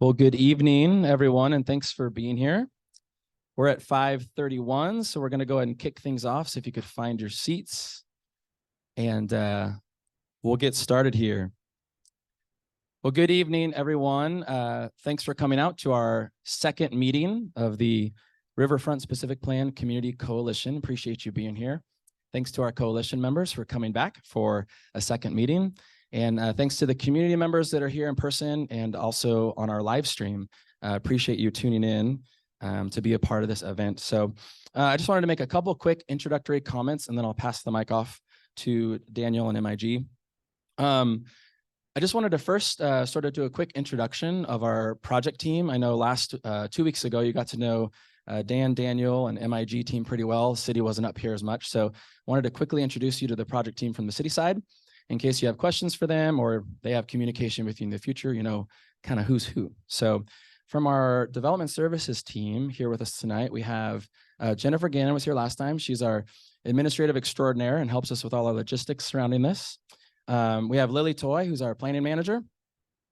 Well, good evening, everyone, and thanks for being here. We're at 5:31, so we're going to go ahead and kick things off. So if you could find your seats, and we'll get started here. Well, good evening, everyone. Thanks for coming out to our second meeting of the Riverfront Specific Plan Community Coalition. Appreciate you being here. Thanks to our coalition members for coming back for a second meeting. And thanks to the community members that are here in person and also on our live stream. Appreciate you tuning in to be a part of this event. So I just wanted to make a couple quick introductory comments, and then I'll pass the mic off to Daniel and MIG. I just wanted to first sort of do a quick introduction of our project team. I know last 2 weeks ago, you got to know Dan, Daniel, and MIG team pretty well. City wasn't up here as much. So wanted to quickly introduce you to the project team from the city side in case you have questions for them or they have communication with you in the future, you know, kind of who's who. So from our development services team here with us tonight, we have Jennifer Gannon was here last time. She's our administrative extraordinaire and helps us with all our logistics surrounding this. We have Lily Toy, who's our planning manager.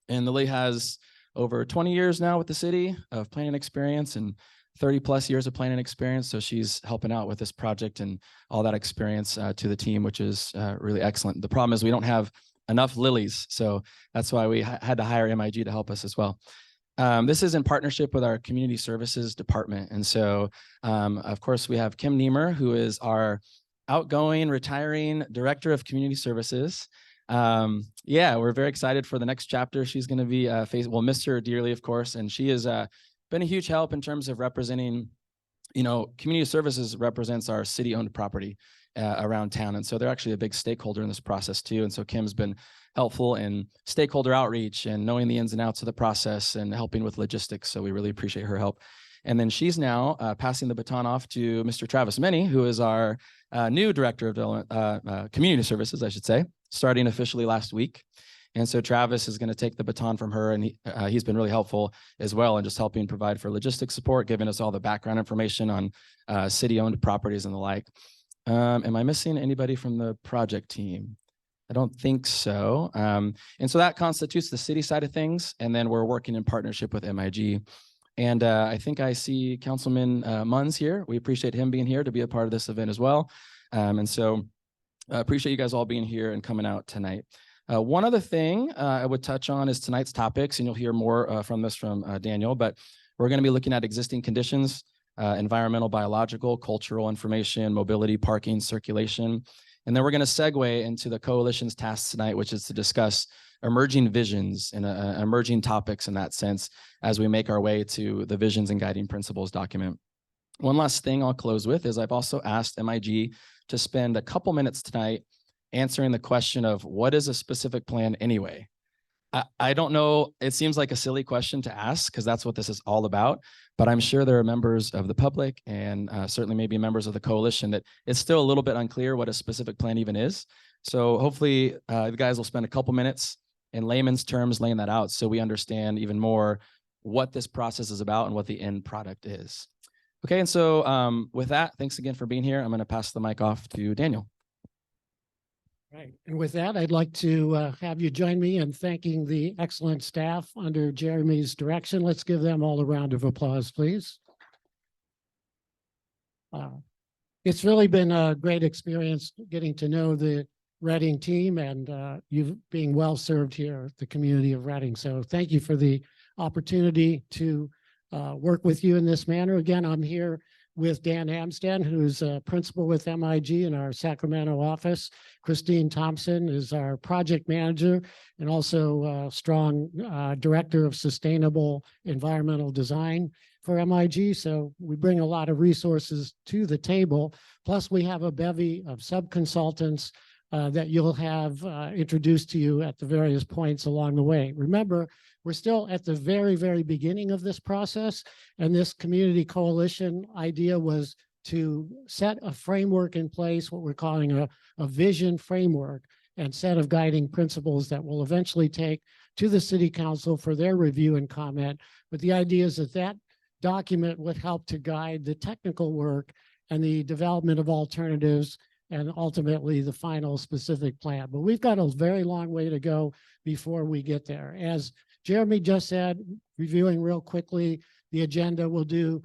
And Lily has over 20 years now with the city of planning experience and 30 plus years of planning experience. So she's helping out with this project and all that experience to the team, which is really excellent. The problem is we don't have enough Lilies. So that's why we had to hire MIG to help us as well. This is in partnership with our community services department. And so, of course, we have Kim Niemer, who is our outgoing, retiring director of community services. Yeah, we're very excited for the next chapter. She's going to be we'll miss her dearly, of course, and she has been a huge help in terms of representing, you know, community services represents our city-owned property around town, and so they're actually a big stakeholder in this process too. And so Kim's been helpful in stakeholder outreach and knowing the ins and outs of the process and helping with logistics. So we really appreciate her help. And then she's now passing the baton off to Mr. Travis Minnie, who is our new director of development, community services, I should say, starting officially last week. And so Travis is going to take the baton from her, and he's been really helpful as well in just helping provide for logistics support, giving us all the background information on city-owned properties and the like. Am I missing anybody from the project team? I don't think so. And so that constitutes the city side of things, and then we're working in partnership with MIG. And I think I see Councilman Munns here. We appreciate him being here to be a part of this event as well. And so I appreciate you guys all being here and coming out tonight. One other thing I would touch on is tonight's topics, and you'll hear more from this from Daniel, but we're going to be looking at existing conditions, environmental, biological, cultural information, mobility, parking, circulation. And then we're going to segue into the coalition's task tonight, which is to discuss emerging visions and emerging topics in that sense as we make our way to the visions and guiding principles document. One last thing I'll close with is I've also asked MIG to spend a couple minutes tonight answering the question of what is a specific plan anyway? I don't know, it seems like a silly question to ask because that's what this is all about, but I'm sure there are members of the public and certainly maybe members of the coalition that it's still a little bit unclear what a specific plan even is. So hopefully the guys will spend a couple minutes in layman's terms laying that out so we understand even more what this process is about and what the end product is. Okay, and so with that, thanks again for being here. I'm going to pass the mic off to Daniel. Right. And with that, I'd like to have you join me in thanking the excellent staff under Jeremy's direction. Let's give them all a round of applause, please. It's really been a great experience getting to know the Reading team and you being well served here at the community of Reading. So thank you for the opportunity to work with you in this manner. Again, I'm here with Dan Hamstead, who's a principal with MIG in our Sacramento office. Christine Thompson is our project manager and also a strong director of sustainable environmental design for MIG. So we bring a lot of resources to the table. Plus we have a bevy of sub-consultants that you'll have introduced to you at the various points along the way. Remember, we're still at the very, very beginning of this process, and this community coalition idea was to set a framework in place, what we're calling a vision framework, and set of guiding principles that will eventually take to the city council for their review and comment. But the idea is that that document would help to guide the technical work and the development of alternatives and ultimately the final specific plan. But we've got a very long way to go before we get there. As Jeremy just said, reviewing real quickly, the agenda will do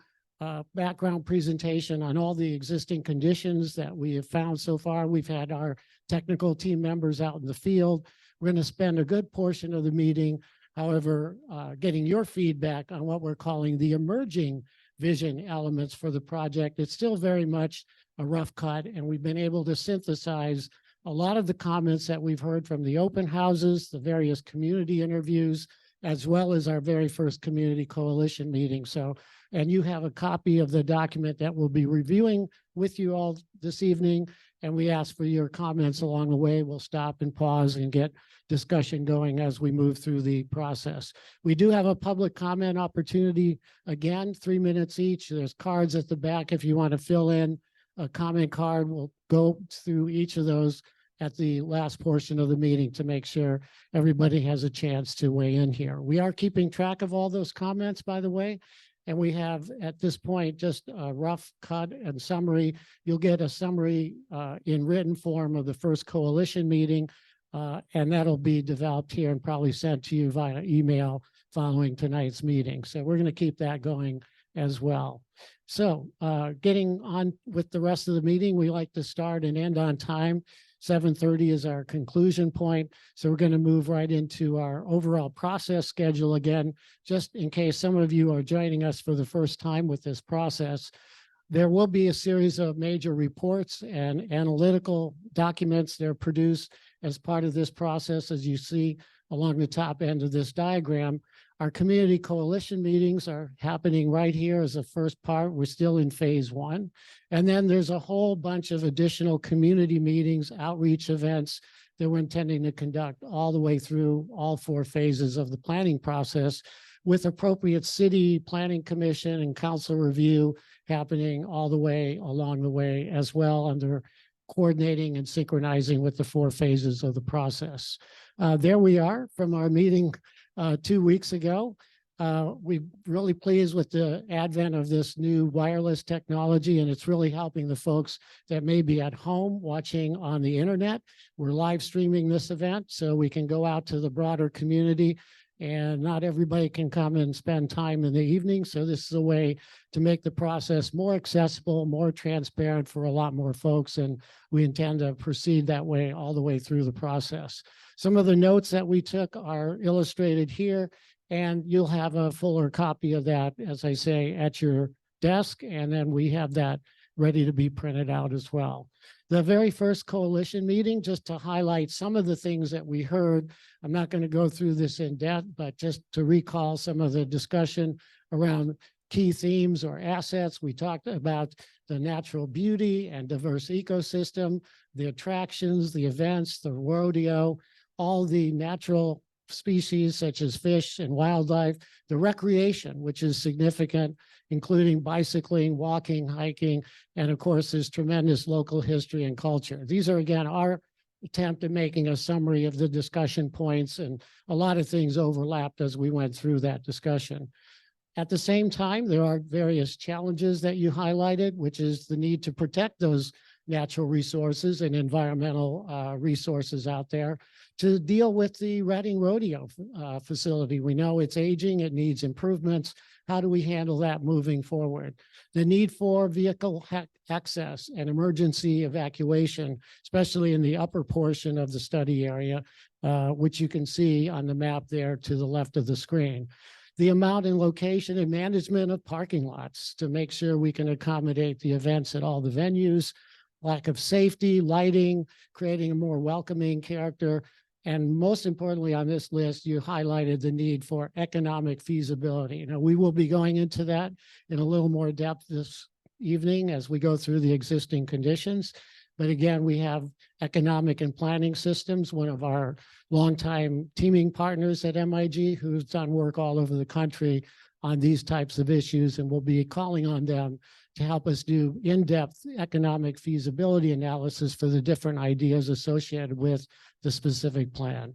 background presentation on all the existing conditions that we have found so far. We've had our technical team members out in the field. We're going to spend a good portion of the meeting, however, getting your feedback on what we're calling the emerging vision elements for the project. It's still very much a rough cut, and we've been able to synthesize a lot of the comments that we've heard from the open houses, the various community interviews, as well as our very first community coalition meeting. So, and you have a copy of the document that we'll be reviewing with you all this evening. And we ask for your comments along the way. We'll stop and pause and get discussion going as we move through the process. We do have a public comment opportunity, again, 3 minutes each. There's cards at the back if you want to fill in a comment card. We'll go through each of those at the last portion of the meeting to make sure everybody has a chance to weigh in here. We are keeping track of all those comments, by the way, and we have at this point just a rough cut and summary. You'll get a summary in written form of the first coalition meeting, and that'll be developed here and probably sent to you via email following tonight's meeting. So we're going to keep that going as well. So getting on with the rest of the meeting, we like to start and end on time. 7:30 is our conclusion point. So we're going to move right into our overall process schedule again, just in case some of you are joining us for the first time with this process. There will be a series of major reports and analytical documents that are produced as part of this process, as you see along the top end of this diagram. Our community coalition meetings are happening right here as a first part. We're still in phase 1. And then there's a whole bunch of additional community meetings, outreach events that we're intending to conduct all the way through all 4 phases of the planning process, with appropriate city planning commission and council review happening all the way along the way as well, under coordinating and synchronizing with the 4 phases of the process. There we are from our meeting 2 weeks ago. We're really pleased with the advent of this new wireless technology, and it's really helping the folks that may be at home watching on the internet. We're live streaming this event so we can go out to the broader community, and not everybody can come and spend time in the evening. So this is a way to make the process more accessible, more transparent for a lot more folks, and we intend to proceed that way all the way through the process. Some of the notes that we took are illustrated here, and you'll have a fuller copy of that, as I say, at your desk, and then we have that ready to be printed out as well. The very first coalition meeting, just to highlight some of the things that we heard, I'm not going to go through this in depth, but just to recall some of the discussion around key themes or assets. We talked about the natural beauty and diverse ecosystem, the attractions, the events, the rodeo, all the natural species such as fish and wildlife, the recreation, which is significant, including bicycling, walking, hiking, and of course, there's tremendous local history and culture. These are, again, our attempt at making a summary of the discussion points, and a lot of things overlapped as we went through that discussion. At the same time, there are various challenges that you highlighted, which is the need to protect those natural resources and environmental resources out there, to deal with the Reading Rodeo facility. We know it's aging, it needs improvements. How do we handle that moving forward? The need for vehicle access and emergency evacuation, especially in the upper portion of the study area, which you can see on the map there to the left of the screen. The amount and location and management of parking lots to make sure we can accommodate the events at all the venues, lack of safety, lighting, creating a more welcoming character. And most importantly on this list, you highlighted the need for economic feasibility. Now, we will be going into that in a little more depth this evening as we go through the existing conditions. But again, we have Economic and Planning Systems, one of our longtime teaming partners at MIG, who's done work all over the country on these types of issues, and we'll be calling on them to help us do in-depth economic feasibility analysis for the different ideas associated with the specific plan.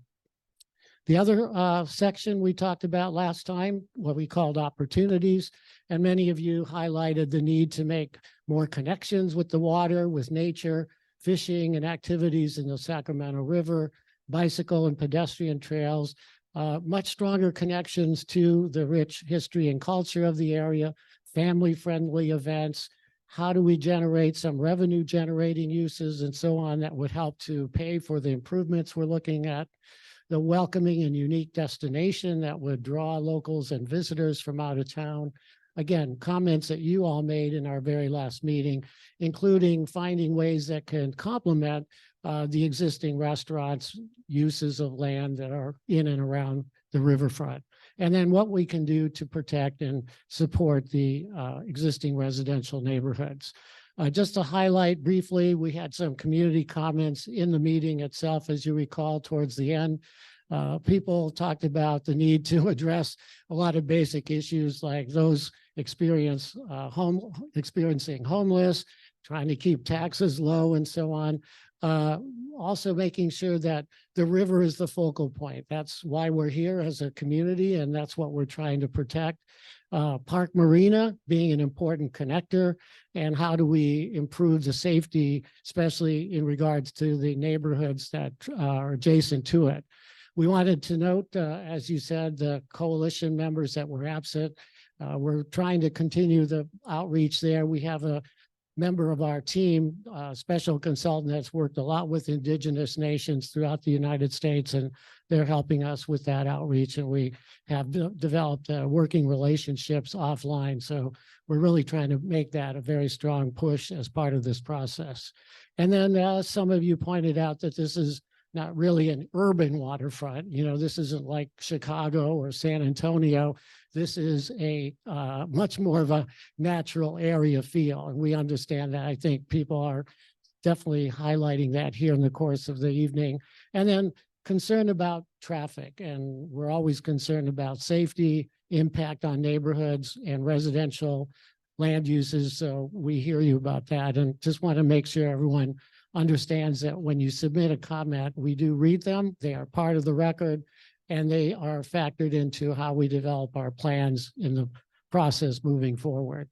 The other section we talked about last time, what we called opportunities, and many of you highlighted the need to make more connections with the water, with nature, fishing and activities in the Sacramento River, bicycle and pedestrian trails. much stronger connections to the rich history and culture of the area, family-friendly events. How do we generate some revenue generating uses and so on that would help to pay for the improvements we're looking at? The welcoming and unique destination that would draw locals and visitors from out of town. Again, comments that you all made in our very last meeting, including finding ways that can complement the existing restaurants, uses of land that are in and around the riverfront. And then what we can do to protect and support the existing residential neighborhoods. Just to highlight briefly, we had some community comments in the meeting itself, as you recall, towards the end. People talked about the need to address a lot of basic issues like those experiencing homeless, trying to keep taxes low and so on. Also making sure that the river is the focal point. That's why we're here as a community, and that's what we're trying to protect. Park Marina being an important connector, and how do we improve the safety, especially in regards to the neighborhoods that are adjacent to it. We wanted to note, as you said, the coalition members that were absent. We're trying to continue the outreach there. We have a member of our team, special consultant that's worked a lot with indigenous nations throughout the United States, and they're helping us with that outreach. And we have developed working relationships offline. So we're really trying to make that a very strong push as part of this process. And then some of you pointed out that this is not really an urban waterfront. You know, this isn't like Chicago or San Antonio. This is a much more of a natural area feel. And we understand that. I think people are definitely highlighting that here in the course of the evening. And then concern about traffic. And we're always concerned about safety, impact on neighborhoods and residential land uses. So we hear you about that, and just want to make sure everyone understands that when you submit a comment, we do read them. They are part of the record, and they are factored into how we develop our plans in the process moving forward.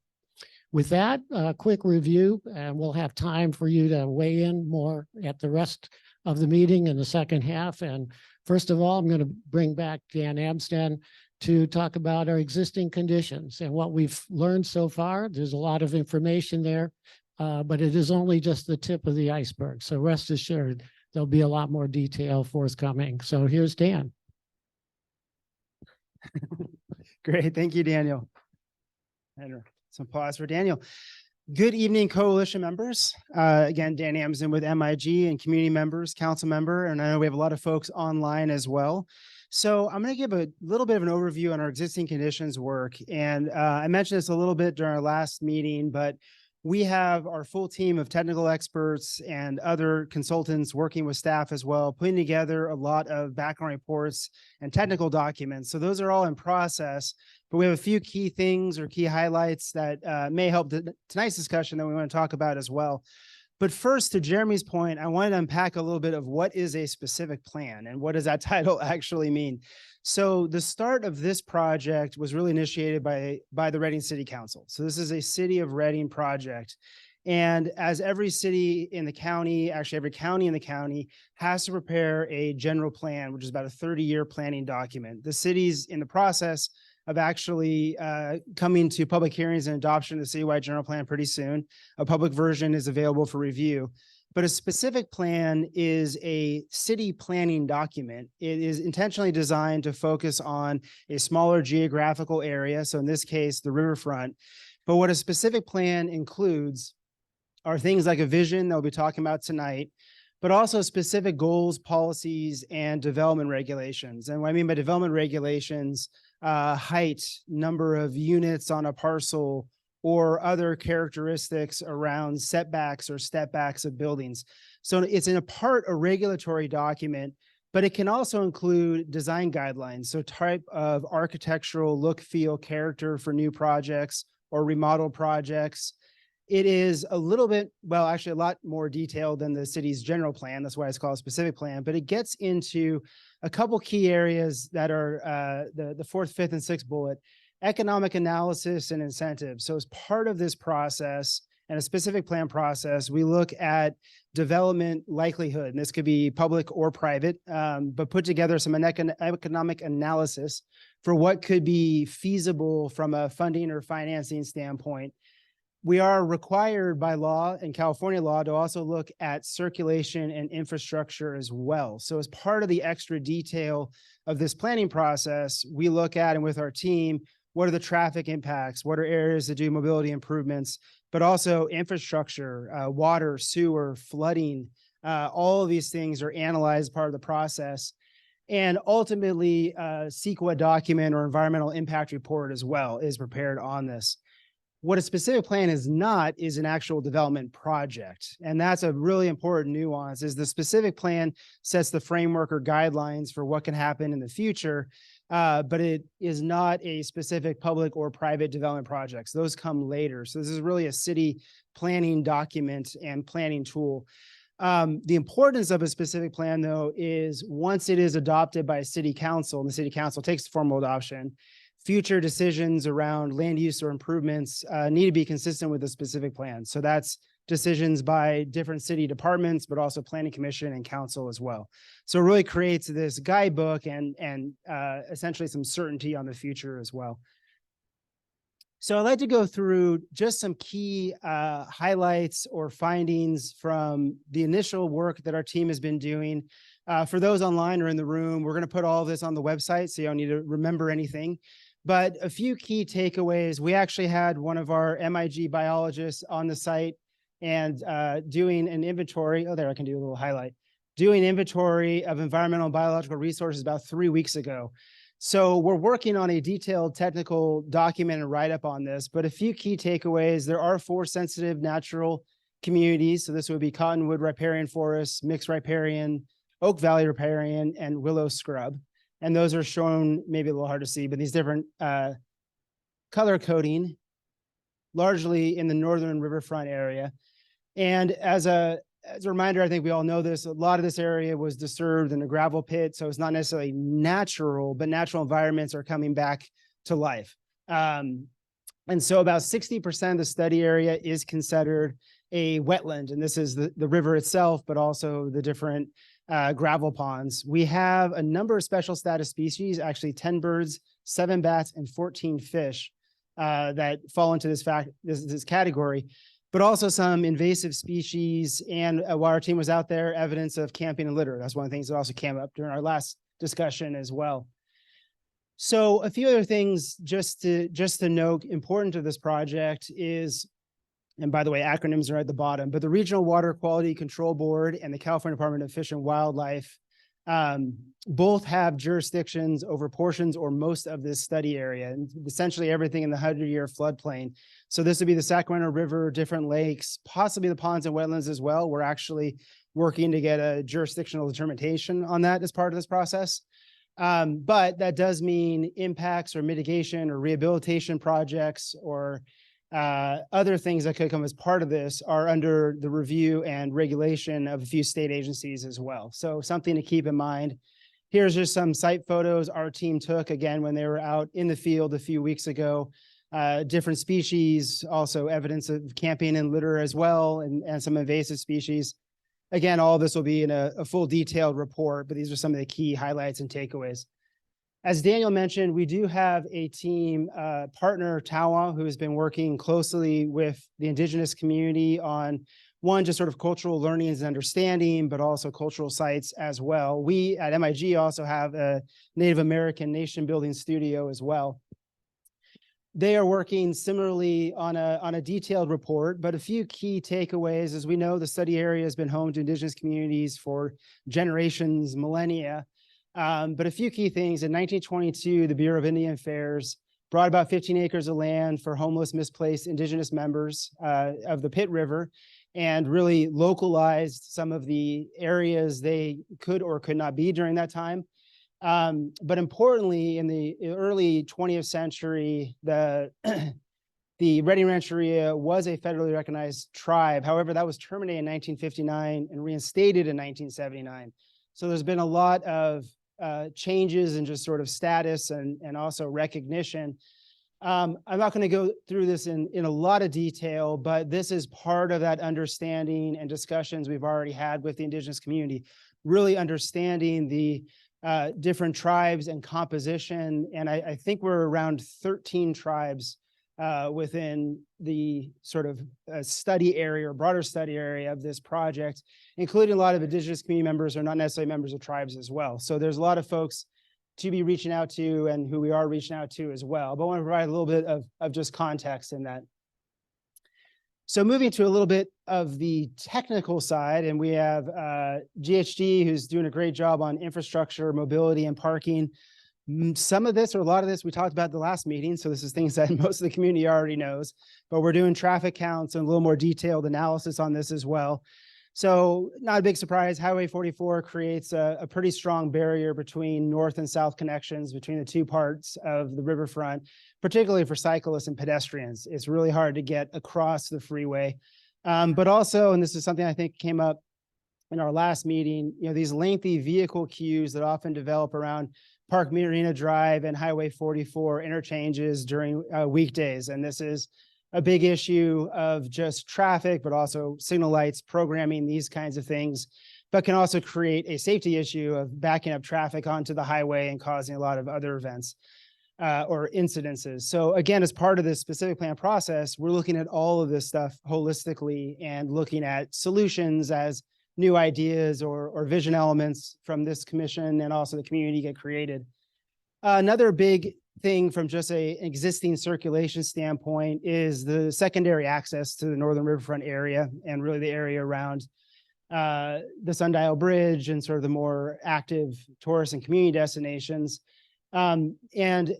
With that, a quick review, and we'll have time for you to weigh in more at the rest of the meeting in the second half. And first of all, I'm going to bring back Dan Amsden to talk about our existing conditions and what we've learned so far. There's a lot of information there. But it is only just the tip of the iceberg. So rest assured, there'll be a lot more detail forthcoming. So here's Dan. Great. Thank you, Daniel. And some pause for Daniel. Good evening, coalition members. Again, Dan Amsden with MIG and community members, council member, and I know we have a lot of folks online as well. So I'm going to give a little bit of an overview on our existing conditions work. And I mentioned this a little bit during our last meeting, but we have our full team of technical experts and other consultants working with staff as well, putting together a lot of background reports and technical documents. So those are all in process, but we have a few key things or key highlights that may help tonight's discussion that we want to talk about as well. But first, to Jeremy's point, I wanted to unpack a little bit of what is a specific plan and what does that title actually mean. So the start of this project was really initiated by the Reading City Council. So this is a City of Reading project. And as every city in the county, actually every county in the county has to prepare a general plan, which is about a 30-year planning document. The city's in the process of actually coming to public hearings and adoption of the citywide general plan pretty soon. A public version is available for review. But a specific plan is a city planning document. It is intentionally designed to focus on a smaller geographical area. So in this case, the riverfront. But what a specific plan includes are things like a vision that we'll be talking about tonight, but also specific goals, policies, and development regulations. And what I mean by development regulations, height, number of units on a parcel, or other characteristics around setbacks or step backs of buildings. So it's in a part a regulatory document, but it can also include design guidelines. So type of architectural look, feel, character for new projects or remodel projects. It is a little bit, well, actually a lot more detailed than the city's general plan. That's why it's called a specific plan, but it gets into a couple key areas that are the fourth, fifth, and sixth bullet. Economic analysis and incentives. So as part of this process, And a specific plan process, we look at development likelihood, and this could be public or private, but put together some economic analysis for what could be feasible from a funding or financing standpoint. We are required by law and California law to also look at circulation and infrastructure as well. So as part of the extra detail of this planning process, we look at, and with our team, what are the traffic impacts? What are areas that do mobility improvements, but also infrastructure, water, sewer, flooding. All of these things are analyzed as part of the process. And ultimately, CEQA document or environmental impact report as well is prepared on this. What a specific plan is not is an actual development project. And that's a really important nuance, is the specific plan sets the framework or guidelines for what can happen in the future, but it is not a specific public or private development projects. Those come later. So this is really a city planning document and planning tool. The importance of a specific plan, though, is once it is adopted by a city council and the city council takes formal adoption, future decisions around land use or improvements need to be consistent with the specific plan. So that's decisions by different city departments, but also planning commission and council as well. So it really creates this guidebook and essentially some certainty on the future as well. So I'd like to go through just some key highlights or findings from the initial work that our team has been doing. For those online or in the room, we're going to put all this on the website, so you don't need to remember anything. But a few key takeaways. We actually had one of our MIG biologists on the site and doing an inventory. Oh, there, I can do a little highlight. Doing inventory of environmental and biological resources about 3 weeks ago. So we're working on a detailed technical document and write-up on this, but a few key takeaways. There are 4 sensitive natural communities. So this would be Cottonwood Riparian Forest, Mixed Riparian, Oak Valley Riparian, and Willow Scrub. And those are shown maybe a little hard to see, but these different color coding, largely in the northern riverfront area. And as a reminder, I think we all know this, a lot of this area was disturbed in a gravel pit, so it's not necessarily natural, but natural environments are coming back to life. And so about 60% of the study area is considered a wetland, and this is the river itself, but also the different gravel ponds. We have a number of special status species, actually 10 birds, 7 bats, and 14 fish that fall into this category, but also some invasive species. And while our team was out there, evidence of camping and litter. That's one of the things that also came up during our last discussion as well. So a few other things just to note important to this project is, and by the way, acronyms are at the bottom, but the Regional Water Quality Control Board and the California Department of Fish and Wildlife both have jurisdictions over portions or most of this study area, and essentially everything in the 100-year floodplain. So this would be the Sacramento River, different lakes, possibly the ponds and wetlands as well. We're actually working to get a jurisdictional determination on that as part of this process. But that does mean impacts or mitigation or rehabilitation projects or other things that could come as part of this are under the review and regulation of a few state agencies as well. So something to keep in mind. Here's just some site photos our team took, again, when they were out in the field a few weeks ago. Different species, also evidence of camping and litter as well, and some invasive species. Again, all this will be in a full detailed report, but these are some of the key highlights and takeaways. As Daniel mentioned, we do have a team partner, Tawa, who has been working closely with the indigenous community on one, just sort of cultural learnings and understanding, but also cultural sites as well. We at MIG also have a Native American nation building studio as well. They are working similarly on a detailed report, but a few key takeaways. As we know, the study area has been home to indigenous communities for generations, millennia. But a few key things. In 1922, the Bureau of Indian Affairs brought about 15 acres of land for homeless, misplaced indigenous members of the Pitt River, and really localized some of the areas they could or could not be during that time. But importantly, in the early 20th century, the Redding Rancheria was a federally recognized tribe. However, that was terminated in 1959 and reinstated in 1979. So there's been a lot of changes in just sort of status and also recognition. I'm not going to go through this in a lot of detail, but this is part of that understanding and discussions we've already had with the Indigenous community, really understanding the different tribes and composition. And I think we're around 13 tribes within the sort of study area or broader study area of this project, including a lot of Indigenous community members who are not necessarily members of tribes as well. So there's a lot of folks to be reaching out to and who we are reaching out to as well. But I want to provide a little bit of just context in that. So moving to a little bit of the technical side, and we have GHD who's doing a great job on infrastructure, mobility, and parking. Some of this or a lot of this we talked about at the last meeting. So this is things that most of the community already knows, but we're doing traffic counts and a little more detailed analysis on this as well. So not a big surprise, Highway 44 creates a pretty strong barrier between north and south connections between the two parts of the riverfront, particularly for cyclists and pedestrians. It's really hard to get across the freeway. But also, and this is something I think came up in our last meeting, these lengthy vehicle queues that often develop around Park Marina Drive and Highway 44 interchanges during weekdays. And this is a big issue of just traffic, but also signal lights, programming, these kinds of things, but can also create a safety issue of backing up traffic onto the highway and causing a lot of other events or incidences. So again, as part of this specific plan process, we're looking at all of this stuff holistically and looking at solutions as new ideas or vision elements from this commission and also the community get created. Another big thing from just an existing circulation standpoint is the secondary access to the Northern Riverfront area and really the area around the Sundial Bridge and sort of the more active tourist and community destinations. And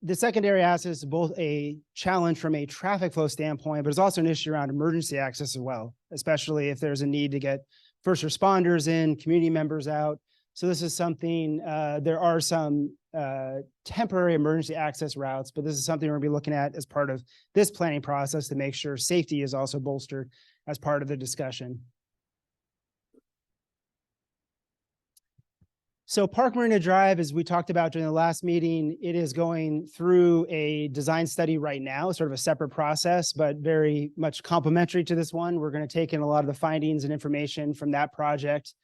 the secondary access is both a challenge from a traffic flow standpoint, but it's also an issue around emergency access as well, especially if there's a need to get first responders in, community members out. So this is something, there are some temporary emergency access routes, but this is something we're gonna be looking at as part of this planning process to make sure safety is also bolstered as part of the discussion. So Park Marina Drive, as we talked about during the last meeting, it is going through a design study right now, sort of a separate process, but very much complementary to this one. We're going to take in a lot of the findings and information from that project.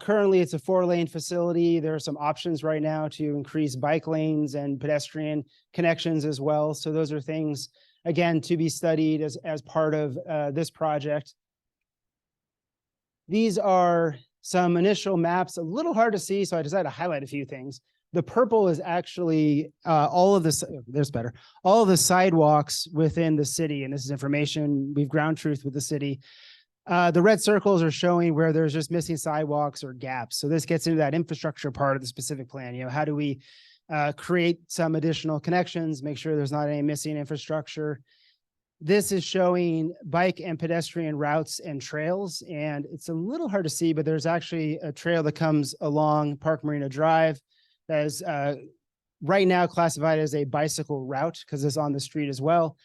Currently, it's a 4-lane facility. There are some options right now to increase bike lanes and pedestrian connections as well. So those are things, again, to be studied as part of this project. These are some initial maps, a little hard to see, so I decided to highlight a few things. The purple is actually all of this, there's better, all of the sidewalks within the city, and this is information we've ground truth with the city. The red circles are showing where there's just missing sidewalks or gaps. So this gets into that infrastructure part of the specific plan. How do we create some additional connections, make sure there's not any missing infrastructure. This is showing bike and pedestrian routes and trails, and it's a little hard to see, but there's actually a trail that comes along Park Marina Drive that is right now classified as a bicycle route because it's on the street as well.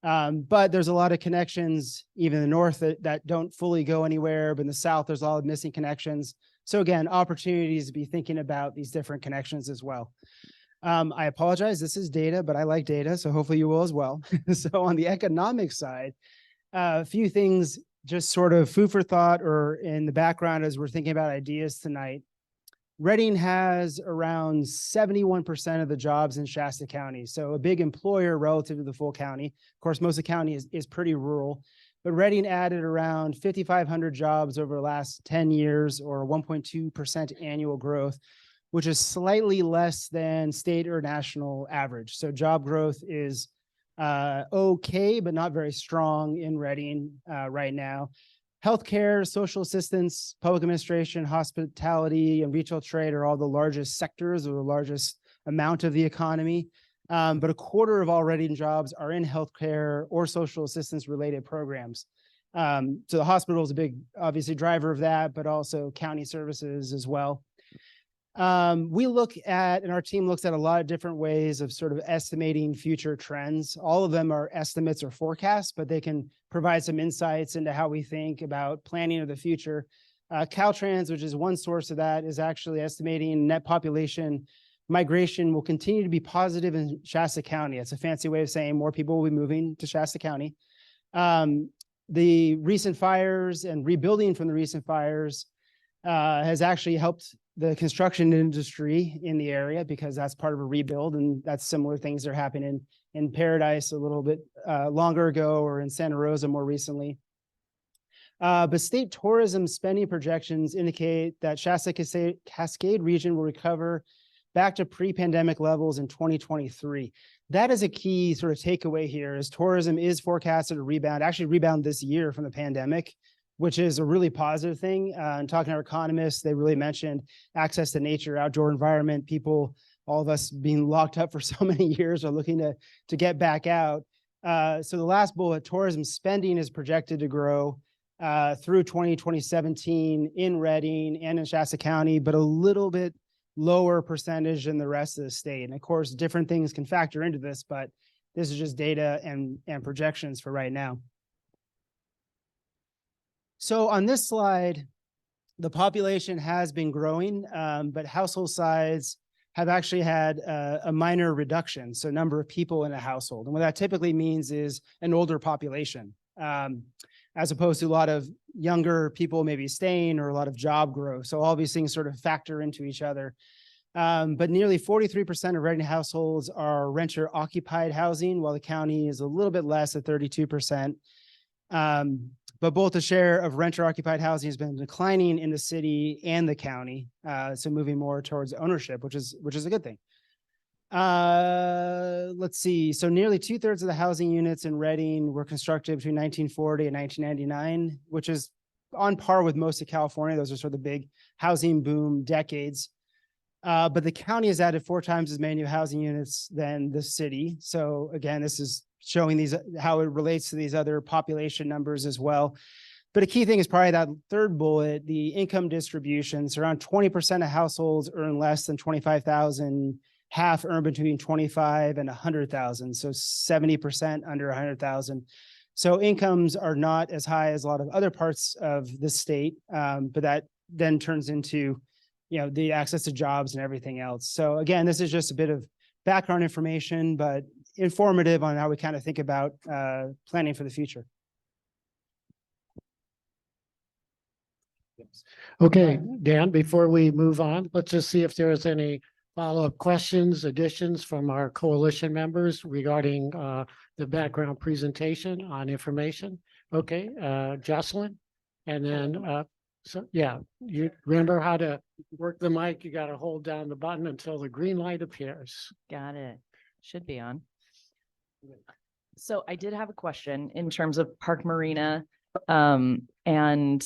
But there's a lot of connections, even in the north, that don't fully go anywhere, but in the south, there's a lot of missing connections. So again, opportunities to be thinking about these different connections as well. I apologize, this is data, but I like data, so hopefully you will as well. So on the economic side, a few things just sort of food for thought or in the background as we're thinking about ideas tonight. Reading has around 71% of the jobs in Shasta County, so a big employer relative to the full county. Of course, most of the county is pretty rural, but Reading added around 5,500 jobs over the last 10 years or 1.2% annual growth, which is slightly less than state or national average. So job growth is okay, but not very strong in Reading right now. Healthcare, social assistance, public administration, hospitality, and retail trade are all the largest sectors or the largest amount of the economy. But a quarter of all Reading jobs are in healthcare or social assistance related programs. So the hospital is a big, obviously, driver of that, but also county services as well. We look at, and our team looks at a lot of different ways of sort of estimating future trends. All of them are estimates or forecasts, but they can provide some insights into how we think about planning of the future. Caltrans, which is one source of that, is actually estimating net population migration will continue to be positive in Shasta County. It's a fancy way of saying more people will be moving to Shasta County. The recent fires and rebuilding from the recent fires has actually helped the construction industry in the area, because that's part of a rebuild, and that's similar things that are happening in Paradise a little bit longer ago, or in Santa Rosa more recently. But state tourism spending projections indicate that Shasta Cascade region will recover back to pre-pandemic levels in 2023. That is a key sort of takeaway here, is tourism is forecasted to rebound this year from the pandemic, which is a really positive thing. And talking to our economists, they really mentioned access to nature, outdoor environment. People, all of us being locked up for so many years, are looking to get back out. So the last bullet, tourism spending is projected to grow through 2017 in Reading and in Shasta County, but a little bit lower percentage than the rest of the state. And of course, different things can factor into this, but this is just data and projections for right now. So on this slide, the population has been growing, but household size have actually had a minor reduction. So number of people in a household. And what that typically means is an older population, as opposed to a lot of younger people maybe staying, or a lot of job growth. So all these things sort of factor into each other. But nearly 43% of Reading households are renter occupied housing, while the county is a little bit less at 32%. But both the share of renter occupied housing has been declining in the city and the county. So moving more towards ownership, which is a good thing. Let's see. So nearly 2/3 of the housing units in Reading were constructed between 1940 and 1999, which is on par with most of California. Those are sort of the big housing boom decades. But the county has added 4 times as many new housing units than the city. So again, this is showing how it relates to these other population numbers as well. But a key thing is probably that third bullet, the income distribution. So around 20% of households earn less than $25,000, half earn between $25,000 and $100,000. So 70% under $100,000. So incomes are not as high as a lot of other parts of the state, but that then turns into, the access to jobs and everything else. So again, this is just a bit of background information, but informative on how we kind of think about planning for the future. Okay, Dan, before we move on, let's just see if there's any follow-up questions, additions from our coalition members regarding the background presentation on information. Okay, Jocelyn, and then so yeah, you remember how to work the mic. You got to hold down the button until the green light appears. Got it. Should be on. So I did have a question in terms of Park Marina. And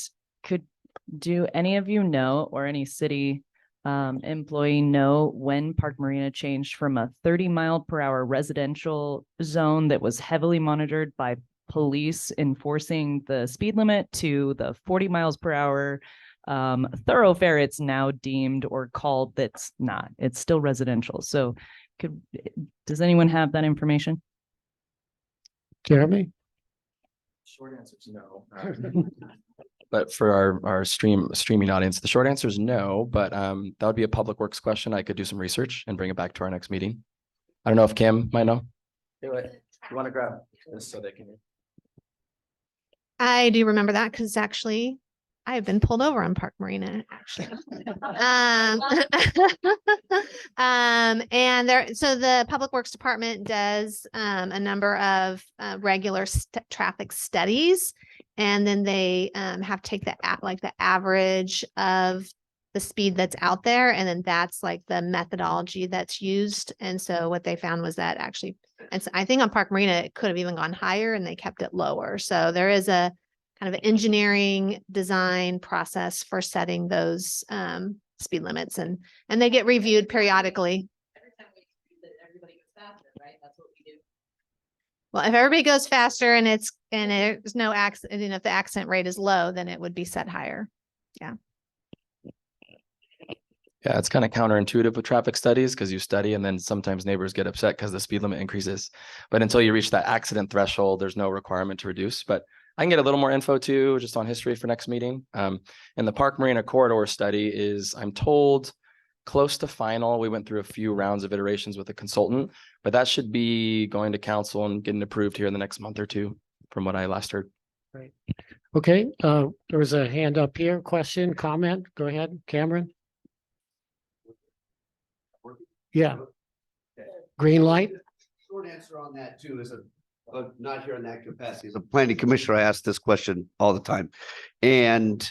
do any of you know, or any city employee know, when Park Marina changed from a 30-mile-per-hour residential zone that was heavily monitored by police enforcing the speed limit to the 40 miles per hour thoroughfare it's now deemed or called that's not? It's still residential. So does anyone have that information? Jeremy? Short answer is no. But for our streaming audience, the short answer is no, but that would be a public works question. I could do some research and bring it back to our next meeting. I don't know if Kim might know. Do it. You want to grab this so they can. I do remember that, because actually I have been pulled over on Park Marina, actually. And so the Public Works Department does a number of regular traffic studies, and then they have to take the average of the speed that's out there, and then that's like the methodology that's used. And so what they found was that actually, and so I think on Park Marina it could have even gone higher, and they kept it lower. So there is a kind of an engineering design process for setting those speed limits, and they get reviewed periodically. Every time we use it, everybody goes faster, right? That's what we do. Well, if everybody goes faster and there's no accident, if the accident rate is low, then it would be set higher. Yeah, it's kind of counterintuitive with traffic studies, because you study and then sometimes neighbors get upset because the speed limit increases. But until you reach that accident threshold, there's no requirement to reduce. But I can get a little more info too, just on history for next meeting. And the Park Marina Corridor study is, I'm told, close to final. We went through a few rounds of iterations with a consultant, but that should be going to council and getting approved here in the next month or two, from what I last heard. Okay, there was a hand up here, question, comment, go ahead, Cameron. Yeah. Green light? Short answer on that too is not here in that capacity. As a planning commissioner, I ask this question all the time. And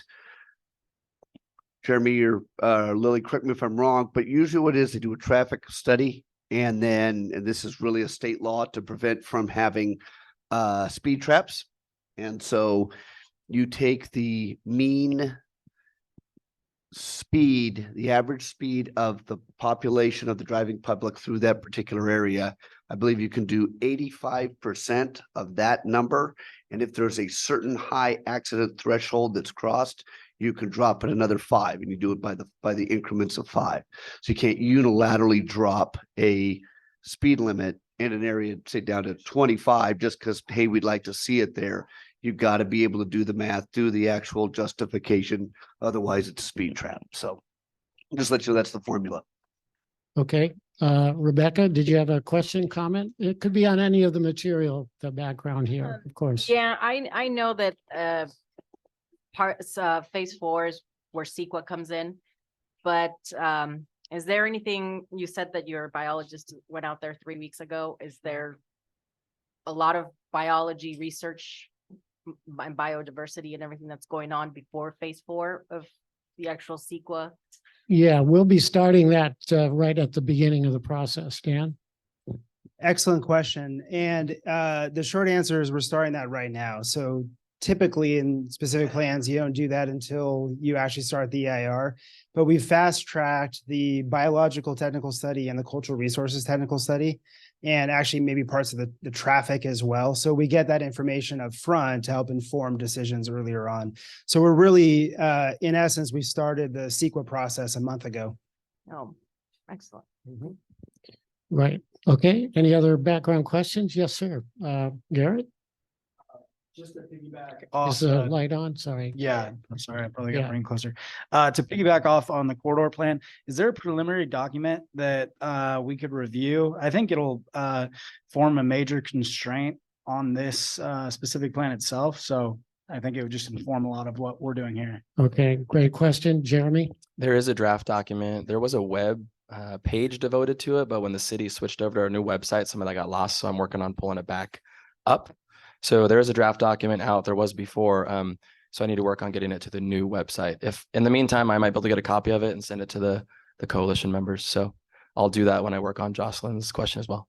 Jeremy or Lily, correct me if I'm wrong, but usually what it is, they do a traffic study and this is really a state law to prevent from having speed traps. And so you take the mean speed, the average speed of the population of the driving public through that particular area. I believe you can do 85% of that number. And if there's a certain high accident threshold that's crossed, you can drop it another 5, and you do it by the increments of 5. So you can't unilaterally drop a speed limit in an area, say down to 25, just because, hey, we'd like to see it there. You've got to be able to do the math, do the actual justification. Otherwise, it's a speed trap. So just let you know that's the formula. Okay, Rebecca, did you have a question, comment? It could be on any of the material, the background here, of course. Yeah, I know that phase 4 is where CEQA comes in, but is there anything, you said that your biologist went out there 3 weeks ago. Is there a lot of biology research and biodiversity and everything that's going on before phase 4 of the actual CEQA? Yeah, we'll be starting that right at the beginning of the process, Dan. Excellent question. And the short answer is we're starting that right now. So typically in specific plans, you don't do that until you actually start the EIR. But we fast tracked the biological technical study and the cultural resources technical study, and actually maybe parts of the traffic as well. So we get that information up front to help inform decisions earlier on. So we're really, in essence, we started the CEQA process a month ago. Oh, excellent. Right. Okay. Any other background questions? Yes, sir. Garrett, Just to piggyback is off. the light on? Sorry. Yeah, I'm sorry, I probably got Yeah. to bring closer. To piggyback off on the corridor plan, is there a preliminary document that we could review? I think it'll form a major constraint on this specific plan itself. So I think it would just inform a lot of what we're doing here. Okay, great question. Jeremy? There is a draft document. There was a web page devoted to it, but when the city switched over to our new website, some of that got lost. So I'm working on pulling it back up. So there is a draft document out. There was before. So I need to work on getting it to the new website. If in the meantime, I might be able to get a copy of it and send it to the coalition members. So I'll do that when I work on Jocelyn's question as well.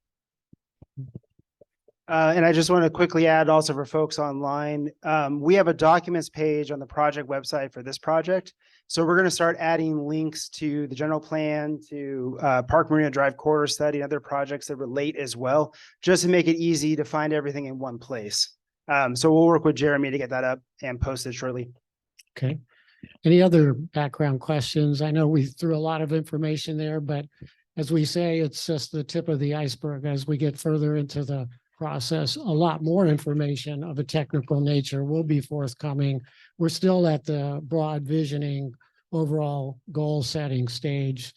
And I just want to quickly add also for folks online, we have a documents page on the project website for this project. So we're going to start adding links to the general plan, to Park Marina Drive corridor study, and other projects that relate as well, just to make it easy to find everything in one place. So we'll work with Jeremy to get that up and posted shortly. Okay. Any other background questions? I know we threw a lot of information there, but as we say, it's just the tip of the iceberg. As we get further into the process, a lot more information of a technical nature will be forthcoming. We're still at the broad visioning, overall goal setting stage,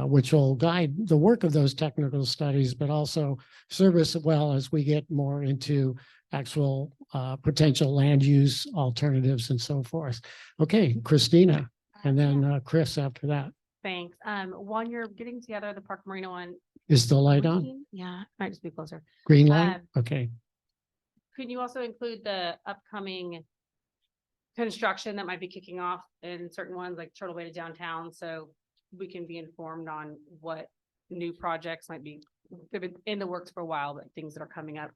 which will guide the work of those technical studies, but also serve us well as we get more into actual potential land use alternatives and so forth. Okay, Christina, and then Chris after that. Thanks. One, you're getting together the Park Marina one. Is the light on? Yeah, might just be closer. Green light? Okay. Could you also include the upcoming construction that might be kicking off in certain ones like Turtle Bay to downtown? So we can be informed on what new projects might be, they've been in the works for a while, but things that are coming up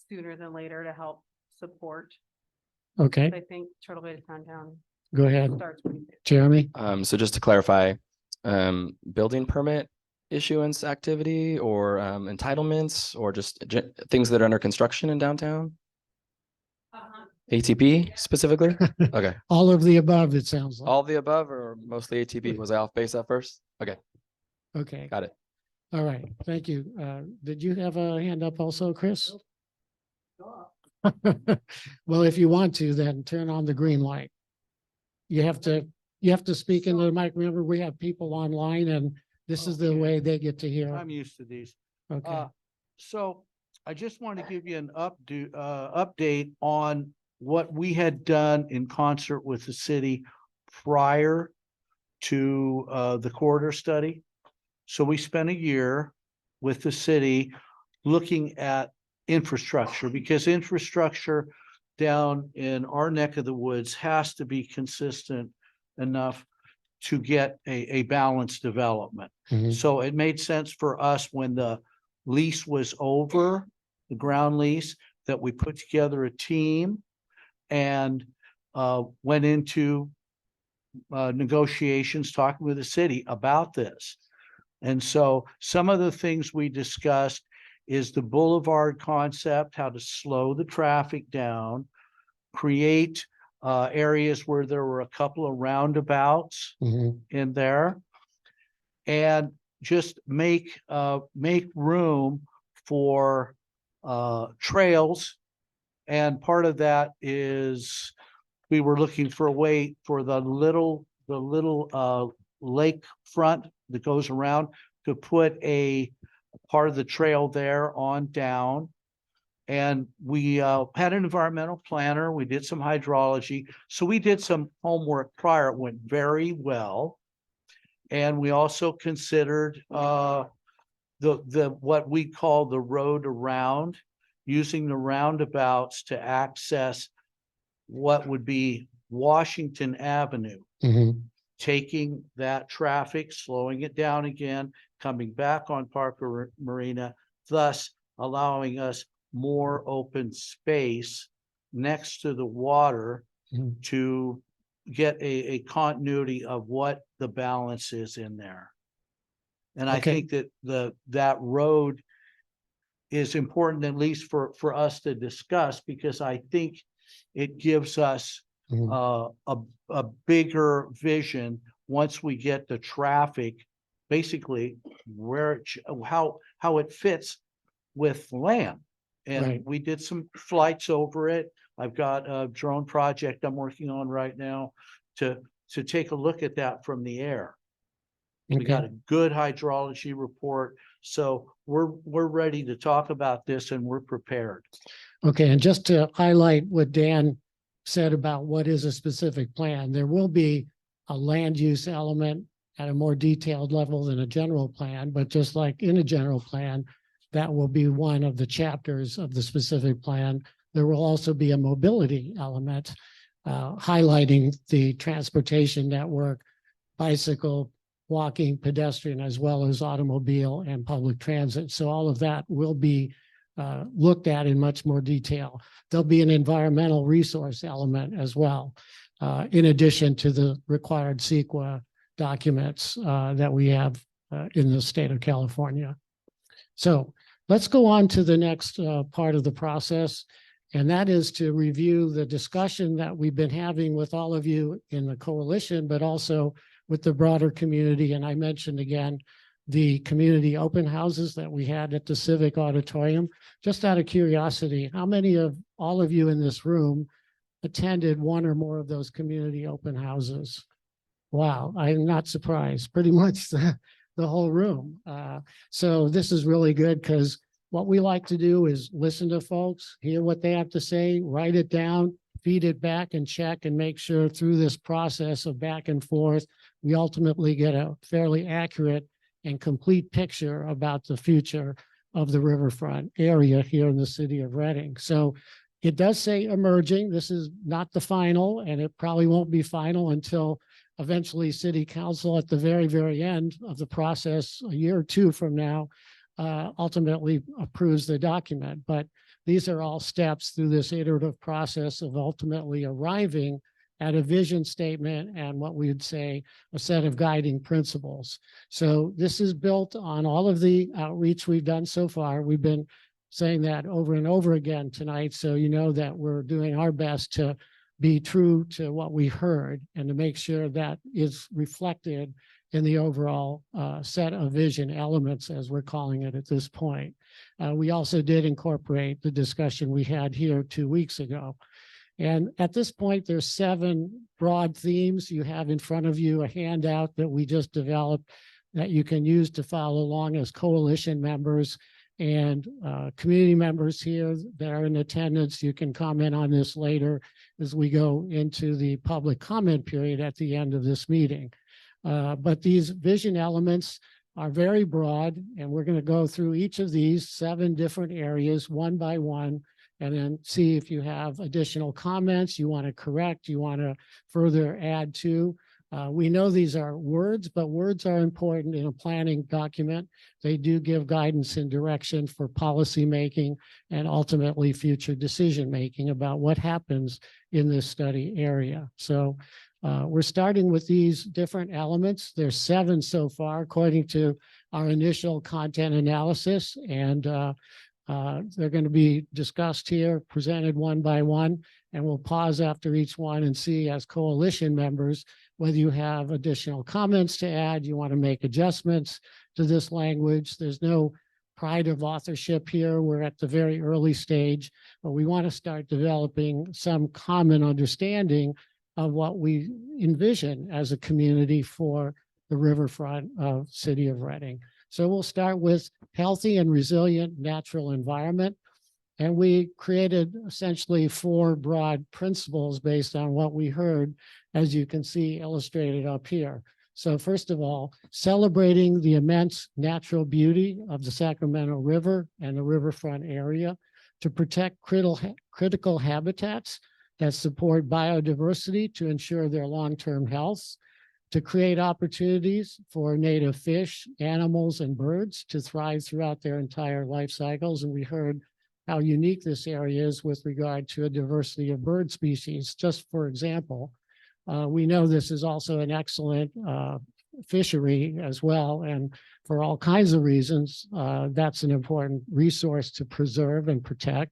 sooner than later to help support. Okay, I think Turtle Bay to downtown go ahead, starts pretty soon. Jeremy. So just to clarify, building permit issuance activity or entitlements or just things that are under construction in downtown? ATP specifically? Okay. All of the above, it sounds like. All of the above or mostly ATP? Was I off base at first? Okay, Okay, got it. all right, thank you. Did you have a hand up also, Chris? Well, if you want to, then turn on the green light. You have to You have to speak into the mic. Remember, we have people online and this is the Okay. way they get to hear. I'm used to these. Okay. So I just want to give you an update on what we had done in concert with the city prior to the corridor study. So we spent a year with the city looking at infrastructure, because infrastructure down in our neck of the woods has to be consistent enough to get a balanced development. Mhm. So it made sense for us when the lease was over, the ground lease, that we put together a team and went into negotiations, talking with the city about this. And so some of the things we discussed is the boulevard concept, how to slow the traffic down, create areas where there were a couple of roundabouts Mhm. in there, and just make room for trails. And part of that is we were looking for a way for the little lake front that goes around to put a part of the trail there on down. And we had an environmental planner. We did some hydrology. So we did some homework prior. It went very well. And we also considered the what we call the road around, using the roundabouts to access what would be Washington Avenue, Mhm. taking that traffic, slowing it down again, coming back on Parker Marina, thus allowing us more open space next to the water Mhm. to get a continuity of what the balance is in there. And I Okay. think that that road is important, at least for us to discuss, because I think it gives us Mhm. a bigger vision once we get the traffic, basically where how it fits with land. And Right. we did some flights over it. I've got a drone project I'm working on right now to take a look at that from the air. We got Okay. a good hydrology report, so we're ready to talk about this and we're prepared. Okay, and just to highlight what Dan said about what is a specific plan, there will be a land use element at a more detailed level than a general plan, but just like in a general plan, that will be one of the chapters of the specific plan. There will also be a mobility element, highlighting the transportation network, bicycle, walking, pedestrian, as well as automobile and public transit. So all of that will be looked at in much more detail. There'll be an environmental resource element as well, in addition to the required CEQA documents that we have in the state of California. So let's go on to the next part of the process, and that is to review the discussion that we've been having with all of you in the coalition, but also with the broader community. And I mentioned again, the community open houses that we had at the Civic Auditorium. Just out of curiosity, how many of all of you in this room attended one or more of those community open houses? Wow, I'm not surprised. Pretty much the whole room. So this is really good because what we like to do is listen to folks, hear what they have to say, write it down, feed it back and check and make sure through this process of back and forth, we ultimately get a fairly accurate and complete picture about the future of the riverfront area here in the city of Reading. So it does say emerging. This is not the final, and it probably won't be final until eventually city council at the very, very end of the process, a year or two from now, ultimately approves the document. But these are all steps through this iterative process of ultimately arriving at a vision statement and what we would say a set of guiding principles. So this is built on all of the outreach we've done so far. We've been saying that over and over again tonight. So you know that we're doing our best to be true to what we heard and to make sure that is reflected in the overall set of vision elements, as we're calling it at this point. We also did incorporate the discussion we had here 2 weeks ago. And at this point, there's 7 broad themes. You have in front of you a handout that we just developed that you can use to follow along as coalition members and community members here that are in attendance. You can comment on this later as we go into the public comment period at the end of this meeting. But these vision elements are very broad, and we're going to go through each of these 7 different areas one by one, and then see if you have additional comments you want to correct, you want to further add to. We know these are words, but words are important in a planning document. They do give guidance and direction for policy making and ultimately future decision making about what happens in this study area. So we're starting with these different elements. There's 7 so far, according to our initial content analysis, and they're going to be discussed here, presented one by one, and we'll pause after each one and see as coalition members whether you have additional comments to add, you want to make adjustments to this language. There's no pride of authorship here. We're at the very early stage, but we want to start developing some common understanding of what we envision as a community for the riverfront of City of Reading. So we'll start with healthy and resilient natural environment. And we created essentially 4 broad principles based on what we heard, as you can see illustrated up here. So first of all, celebrating the immense natural beauty of the Sacramento River and the riverfront area to protect critical habitats that support biodiversity to ensure their long-term health, to create opportunities for native fish, animals, and birds to thrive throughout their entire life cycles. And we heard how unique this area is with regard to a diversity of bird species. Just for example, we know this is also an excellent fishery as well. And for all kinds of reasons, that's an important resource to preserve and protect.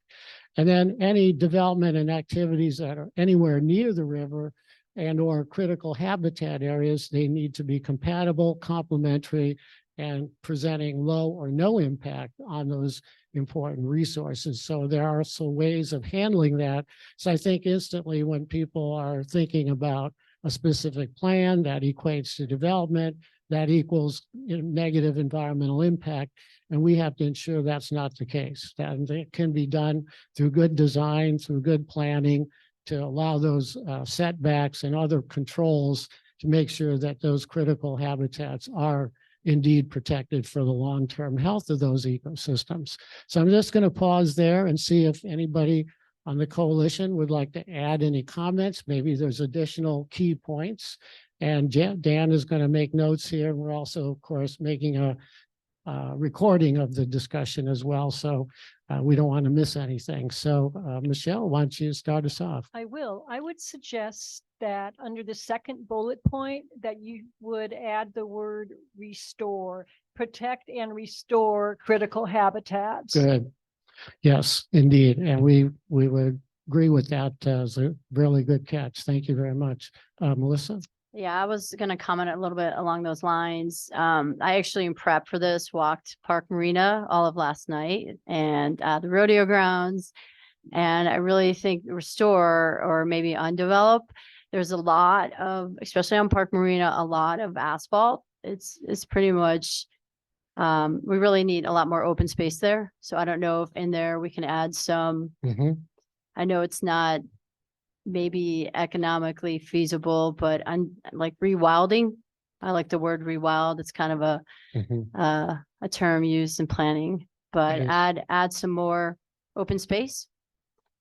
And then any development and activities that are anywhere near the river and or critical habitat areas, they need to be compatible, complementary, and presenting low or no impact on those important resources. So there are also ways of handling that. So I think instantly when people are thinking about a specific plan that equates to development, that equals negative environmental impact. And we have to ensure that's not the case. That it can be done through good design, through good planning, to allow those setbacks and other controls to make sure that those critical habitats are indeed protected for the long-term health of those ecosystems. So I'm just going to pause there and see if anybody on the coalition would like to add any comments. Maybe there's additional key points. And Dan is going to make notes here. We're also, of course, making a recording of the discussion as well. So we don't want to miss anything. So Michelle, why don't you start us off? I will. I would suggest that under the second bullet point that you would add the word restore, protect and restore critical habitats. Good. Yes, indeed. And we would agree with that as a really good catch. Thank you very much. Melissa? Yeah, I was going to comment a little bit along those lines. I actually in prep for this walked Park Marina all of last night and the rodeo grounds. And I really think restore or maybe undeveloped, there's a lot of, especially on Park Marina, a lot of asphalt. It's pretty much, we really need a lot more open space there. So I don't know if in there we can add some, I know it's not maybe economically feasible, but I'm like rewilding. I like the word rewild. It's kind of a term used in planning, but add some more open space,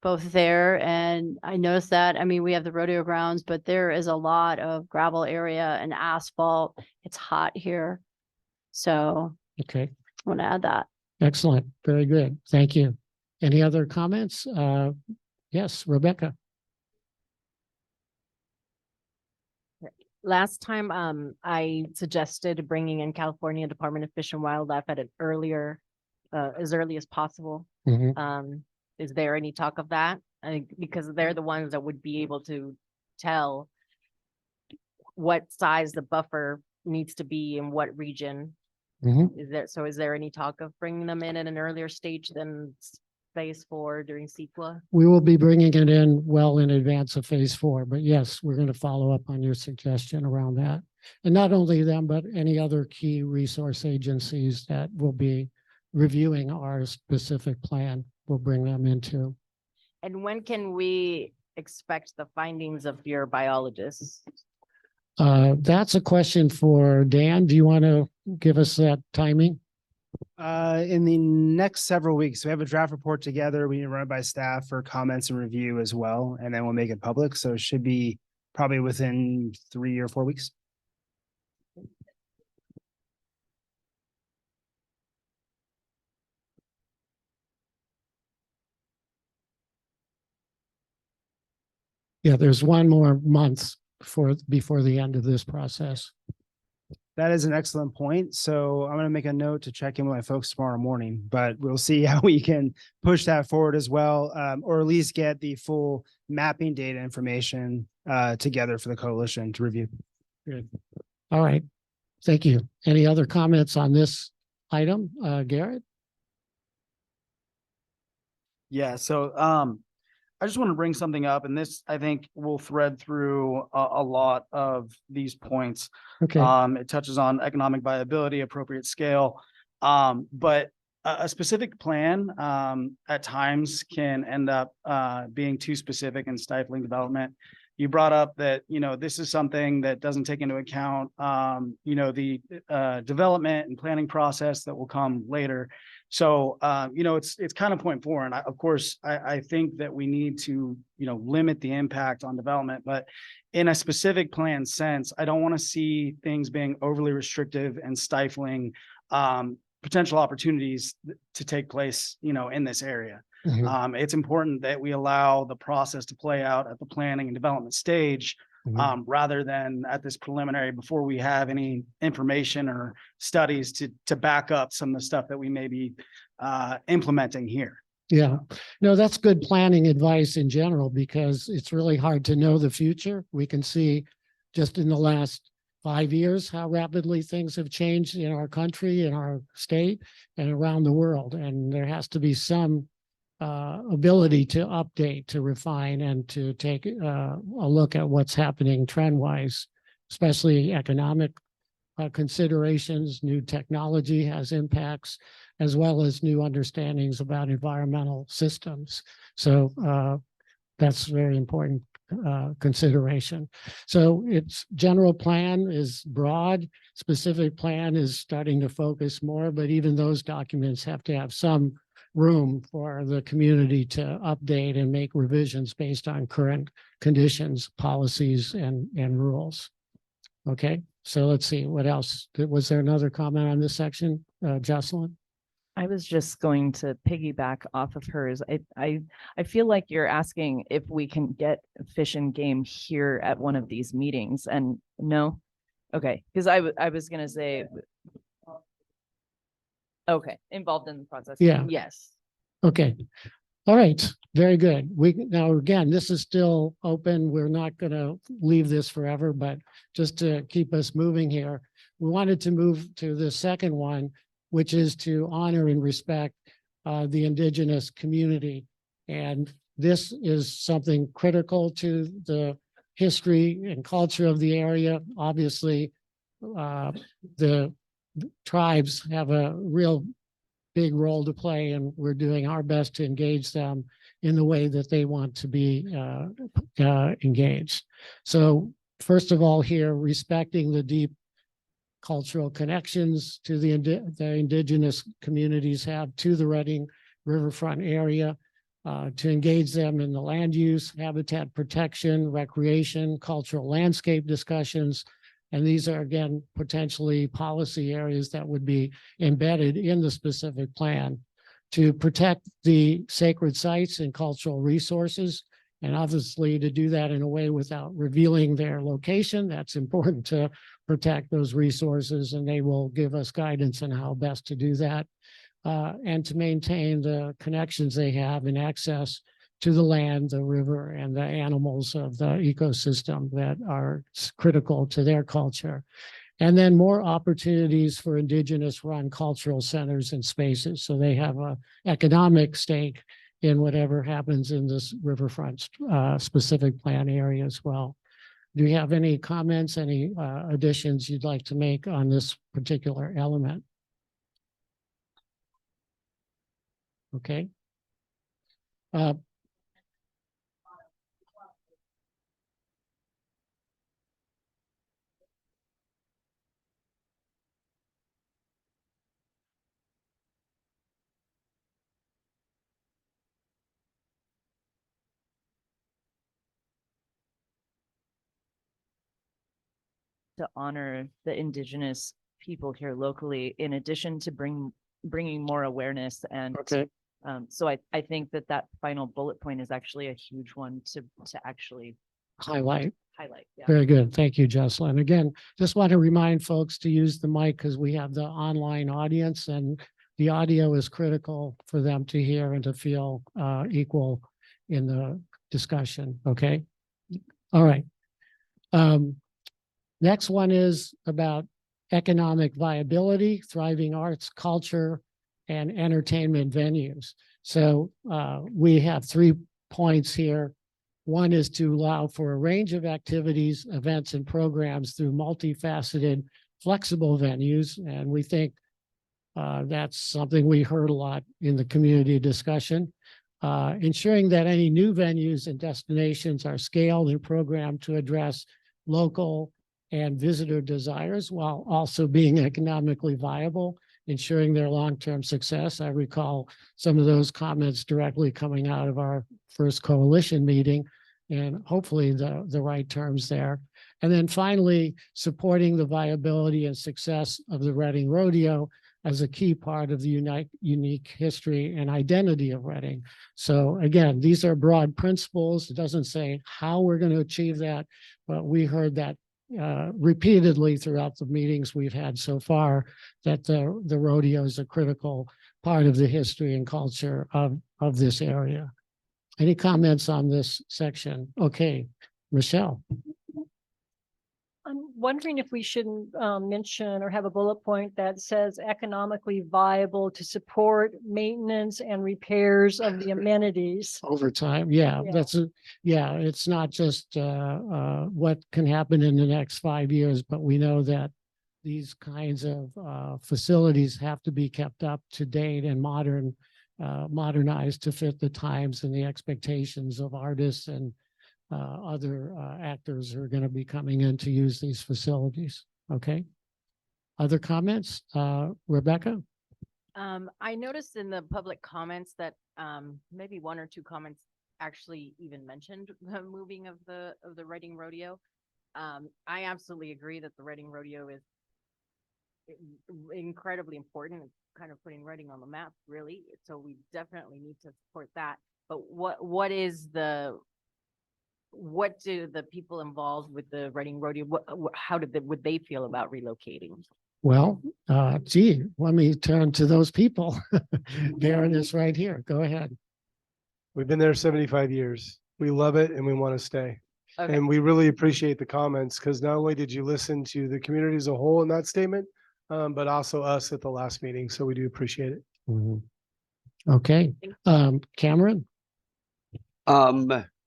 both there. And I noticed that, I mean, we have the rodeo grounds, but there is a lot of gravel area and asphalt. It's hot here. So okay, I want to add that. Excellent. Very good. Thank you. Any other comments? Yes, Rebecca. Last time, I suggested bringing in California Department of Fish and Wildlife at an earlier, as early as possible. Is there any talk of that? Because they're the ones that would be able to tell what size the buffer needs to be in what region. Is there any talk of bringing them in at an earlier stage than phase 4 during CEQA? We will be bringing it in well in advance of phase 4, but yes, we're going to follow up on your suggestion around that. And not only them, but any other key resource agencies that will be reviewing our specific plan, we'll bring them into. And when can we expect the findings of your biologists? That's a question for Dan. Do you want to give us that timing? In the next several weeks, we have a draft report together. We need to run it by staff for comments and review as well, and then we'll make it public. So it should be probably within 3 or 4 weeks. Yeah, there's one more month before the end of this process. That is an excellent point. So I'm going to make a note to check in with my folks tomorrow morning, but we'll see how we can push that forward as well, or at least get the full mapping data information together for the coalition to review. Good. All right. Thank you. Any other comments on this item, Garrett? Yeah, so I just want to bring something up, and this I think will thread through a lot of these points. Okay. It touches on economic viability, appropriate scale, but a specific plan at times can end up being too specific and stifling development. You brought up that, you know, this is something that doesn't take into account, you know, the development and planning process that will come later. So, you know, it's kind of point 4. And of course, I think that we need to, you know, limit the impact on development, but in a specific plan sense, I don't want to see things being overly restrictive and stifling potential opportunities to take place, you know, in this area. Mhm. It's important that we allow the process to play out at the planning and development stage, Mhm. rather than at this preliminary before we have any information or studies to back up some of the stuff that we may be implementing here. Yeah, no, that's good planning advice in general, because it's really hard to know the future. We can see just in the last 5 years how rapidly things have changed in our country, in our state, and around the world. And there has to be some ability to update, to refine, and to take a look at what's happening trend-wise, especially economic considerations. New technology has impacts, as well as new understandings about environmental systems. So that's very important consideration. So its general plan is broad, specific plan is starting to focus more, but even those documents have to have some room for the community to update and make revisions based on current conditions, policies, and rules. Okay, so let's see, what else? Was there another comment on this section, Jocelyn? I was just going to piggyback off of hers. I feel like you're asking if we can get Fish and Game here at one of these meetings, and no? Okay, because I was gonna say, okay, involved in the process. Yeah. Yes. Okay. All right. Very good. Now, again, this is still open. We're not going to leave this forever, but just to keep us moving here, we wanted to move to the second one, which is to honor and respect the Indigenous community. And this is something critical to the history and culture of the area. Obviously, the tribes have a real big role to play, and we're doing our best to engage them in the way that they want to be engaged. So first of all here, respecting the deep cultural connections to the Indigenous communities have to the Reading Riverfront area, to engage them in the land use, habitat protection, recreation, cultural landscape discussions. And these are, again, potentially policy areas that would be embedded in the specific plan to protect the sacred sites and cultural resources. And obviously to do that in a way without revealing their location. That's important to protect those resources, and they will give us guidance on how best to do that. And to maintain the connections they have and access to the land, the river, and the animals of the ecosystem that are critical to their culture. And then more opportunities for Indigenous run cultural centers and spaces. So they have an economic stake in whatever happens in this Riverfront specific plan area as well. Do you have any comments, any additions you'd like to make on this particular element? Okay. To honor the indigenous people here locally, in addition to bringing more awareness and Okay. so I think that final bullet point is actually a huge one to actually Highlight. Yeah. Very good. Thank you, Jocelyn. Again, just want to remind folks to use the mic because we have the online audience and the audio is critical for them to hear and to feel equal in the discussion. Okay. All right. Next one is about economic viability, thriving arts, culture, and entertainment venues. So we have 3 points here. One is to allow for a range of activities, events, and programs through multifaceted, flexible venues. And we think that's something we heard a lot in the community discussion. Ensuring that any new venues and destinations are scaled and programmed to address local and visitor desires while also being economically viable, ensuring their long-term success. I recall some of those comments directly coming out of our first coalition meeting, and hopefully the right terms there. And then finally, supporting the viability and success of the Reading Rodeo as a key part of the unique history and identity of Reading. So again, these are broad principles. It doesn't say how we're going to achieve that, but we heard that repeatedly throughout the meetings we've had so far, that the rodeo is a critical part of the history and culture of this area. Any comments on this section? Okay, Michelle. I'm wondering if we shouldn't mention or have a bullet point that says economically viable to support maintenance and repairs of the amenities. Over time, yeah, Yeah. it's not just what can happen in the next 5 years, but we know that these kinds of facilities have to be kept up to date and modernized to fit the times and the expectations of artists and other actors who are going to be coming in to use these facilities. Okay. Other comments? Rebecca? I noticed in the public comments that maybe 1 or 2 comments actually even mentioned the moving of the Reading Rodeo. I absolutely agree that the Reading Rodeo is incredibly important. It's kind of putting Reading on the map, really. So we definitely need to support that. But what do the people involved with the Reading Rodeo, how would they feel about relocating? Well, let me turn to those people. Darren is right here. Go ahead. We've been there 75 years. We love it and we want to stay. Okay. And we really appreciate the comments because not only did you listen to the community as a whole in that statement, but also us at the last meeting. So we do appreciate it. Mm-hmm. Okay. Cameron?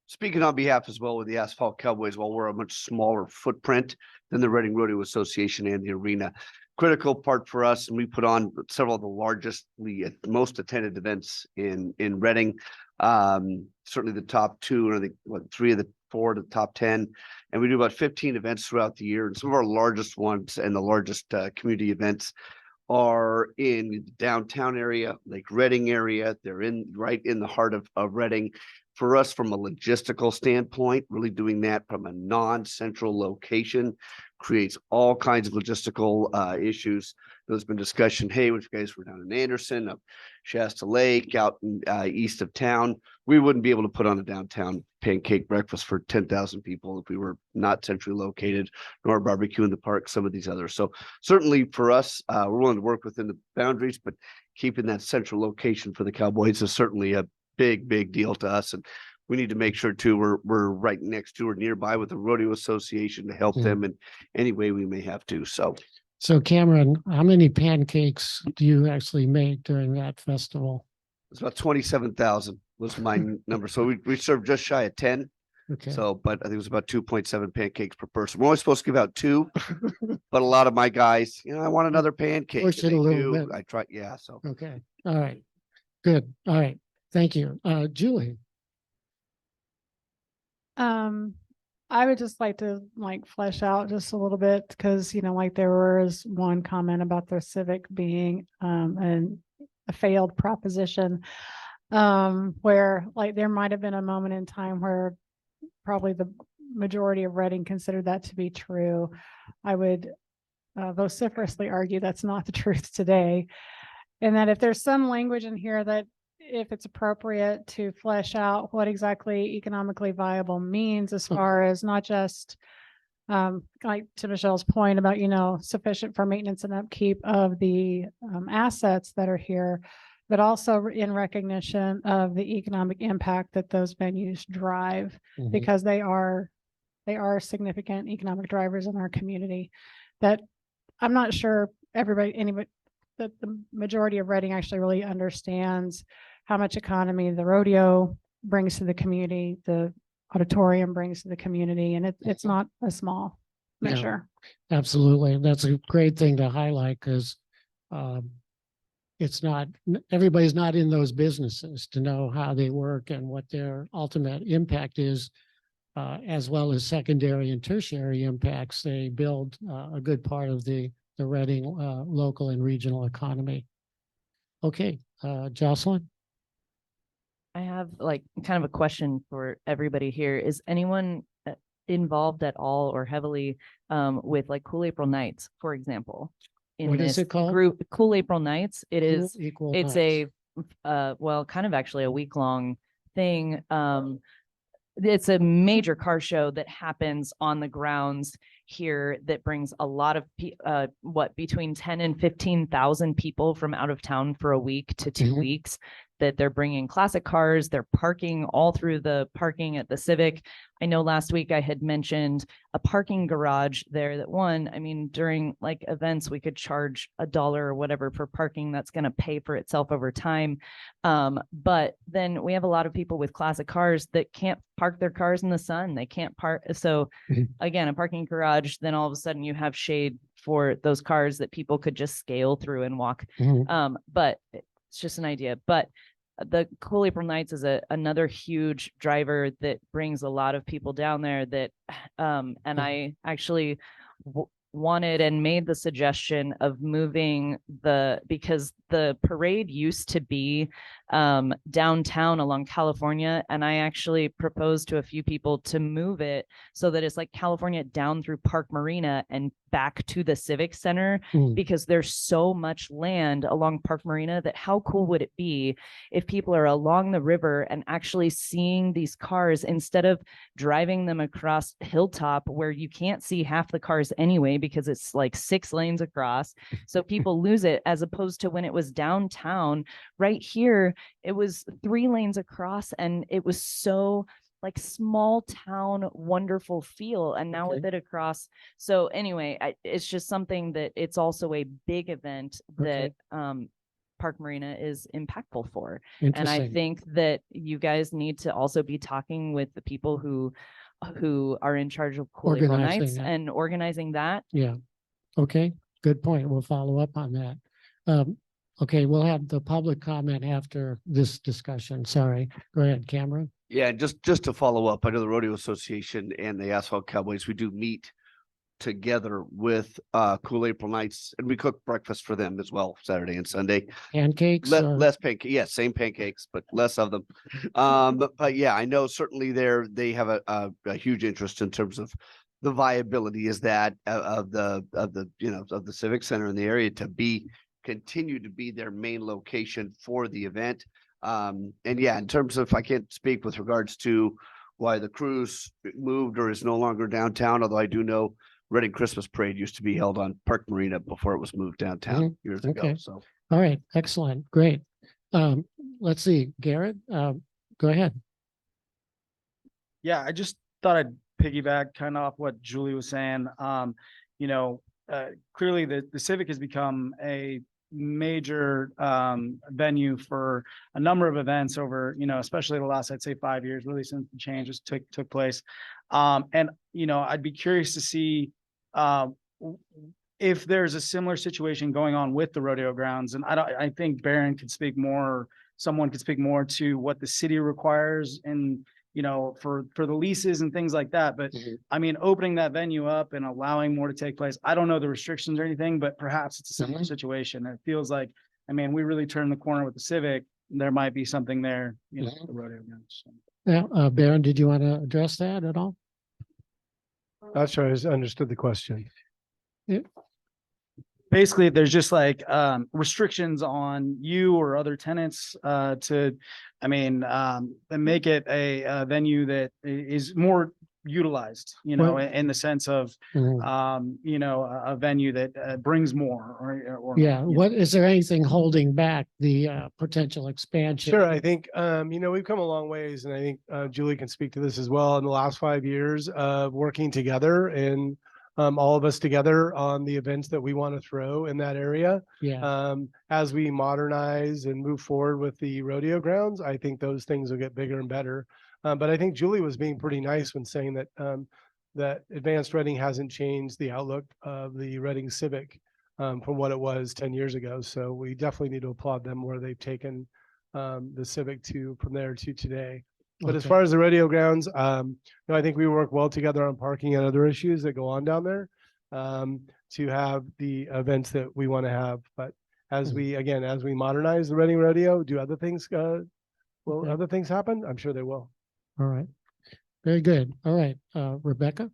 Speaking on behalf as well with the Asphalt Cowboys, while we're a much smaller footprint than the Reading Rodeo Association and the arena, critical part for us, and we put on several of the most attended events in Reading. Certainly the top 2, and I think 3 of the 4 to the top 10, and we do about 15 events throughout the year. And some of our largest ones and the largest community events are in the downtown area, like Reading area. They're right in the heart of Reading. For us, from a logistical standpoint, really doing that from a non-central location creates all kinds of logistical issues. There's been discussion, hey, if you guys were down in Anderson, up Shasta Lake, out in, east of town, we wouldn't be able to put on a downtown pancake breakfast for 10,000 people if we were not centrally located, nor barbecue in the park, some of these others. So certainly for us, we're willing to work within the boundaries, but keeping that central location for the Cowboys is certainly a big deal to us. And we need to make sure too, we're right next to or nearby with the Rodeo Association to help them in any way we may have to. So Cameron, how many pancakes do you actually make during that festival? It's about 27,000. was my number. So we served just shy of 10. Okay. So, but I think it was about 2.7 pancakes per person. We're only supposed to give out 2, but a lot of my guys, I want another pancake. Push and it a they little do. bit. I try. Yeah. So Okay. All right. Good. All right. Thank you. Julie. I would just like to flesh out just a little bit because, there was one comment about their civic being a failed proposition. Where there might have been a moment in time where probably the majority of Reading considered that to be true. I would vociferously argue that's not the truth today. And that if there's some language in here that if it's appropriate to flesh out what exactly economically viable means as far as not just like to Michelle's point about, sufficient for maintenance and upkeep of the assets that are here, but also in recognition of the economic impact that those venues drive, because they are significant economic drivers in our community. That I'm not sure anybody, that the majority of Reading actually really understands how much economy the rodeo brings to the community, the auditorium brings to the community, and it's not a small measure. Yeah, absolutely. That's a great thing to highlight because it's not, everybody's not in those businesses to know how they work and what their ultimate impact is, as well as secondary and tertiary impacts. They build a good part of the Reading local and regional economy. Okay, Jocelyn? I have kind of a question for everybody here. Is anyone involved at all or heavily with Cool April Nights, for example? What is it called? Group Cool April Nights. It's Nights. well, kind of actually a week-long thing. It's a major car show that happens on the grounds here that brings a lot of between 10 and 15,000 people from out of town for a week to 2 weeks. That they're bringing classic cars, they're parking all through the parking at the Civic. I know last week I had mentioned a parking garage there that during events, we could charge $1 or whatever for parking that's going to pay for itself over time. But then we have a lot of people with classic cars that can't park their cars in the sun. They can't park. So again, a parking garage, then all of a sudden you have shade for those cars that people could just scale through and walk. But it's just an idea. But the Cool April Nights is another huge driver that brings a lot of people down there that, and I actually wanted and made the suggestion of moving because the parade used to be downtown along California, and I actually proposed to a few people to move it so that it's California down through Park Marina and back to the Civic Center, because there's so much land along Park Marina that how cool would it be if people are along the river and actually seeing these cars instead of driving them across Hilltop where you can't see half the cars anyway because it's 6 lanes across. So people lose it, as opposed to when it was downtown right here, it was 3 lanes across and it was so small town, wonderful feel. And now with it across. So anyway, it's just something that it's also a big event that Park Marina is impactful for. And I think that you guys need to also be talking with the people who are in charge of Cool April Nights and organizing that. Yeah. Okay. Good point. We'll follow up on that. Okay. We'll have the public comment after this discussion. Sorry. Go ahead, Cameron. yeah, just to follow up, I know the Rodeo Association and the Asphalt Cowboys, we do meet together with Cool April Nights, and we cook breakfast for them as well, Saturday and Sunday. Pancakes? Less pancakes, yeah, same pancakes, but less of them. But yeah, I know certainly they have a huge interest in terms of the viability is that of the Civic Center in the area to continue to be their main location for the event. And yeah, in terms of, I can't speak with regards to why the cruise moved or is no longer downtown, although I do know Reading Christmas Parade used to be held on Park Marina before it was moved downtown years ago. So, all right, excellent, great. Let's see, Garrett, go ahead. Yeah, I just thought I'd piggyback kind of off what Julie was saying. Clearly the Civic has become a major venue for a number of events over, especially the last, I'd say 5 years, really since the changes took place. And, I'd be curious to see if there's a similar situation going on with the rodeo grounds. And I think Barron could speak more, someone could speak more to what the city requires and, for the leases and things like that. But I mean, opening that venue up and allowing more to take place, I don't know the restrictions or anything, but perhaps it's a similar situation. It feels like, I mean, we really turned the corner with the Civic. There might be something there, the rodeo grounds. So. Yeah, Barron, did you want to address that at all? Not sure I understood the question. Basically, there's just like restrictions on you or other tenants to, make it a venue that is more utilized, Well- in the sense of, a venue that brings more or. Yeah, what, is there anything holding back the potential expansion? Sure, I think, we've come a long ways, and I think Julie can speak to this as well. In the last 5 years of working together and all of us together on the events that we want to throw in that area. Yeah, As we modernize and move forward with the rodeo grounds, I think those things will get bigger and better. But I think Julie was being pretty nice when saying that that Advanced Reading hasn't changed the outlook of the Reading Civic from what it was 10 years ago. So we definitely need to applaud them where they've taken the Civic from there to today. But as Okay. far as the rodeo grounds, I think we work well together on parking and other issues that go on down there to have the events that we want to have. But as we modernize the Reading Rodeo, do other things, other things happen? I'm sure they will. all right. Very good. All right, Rebecca?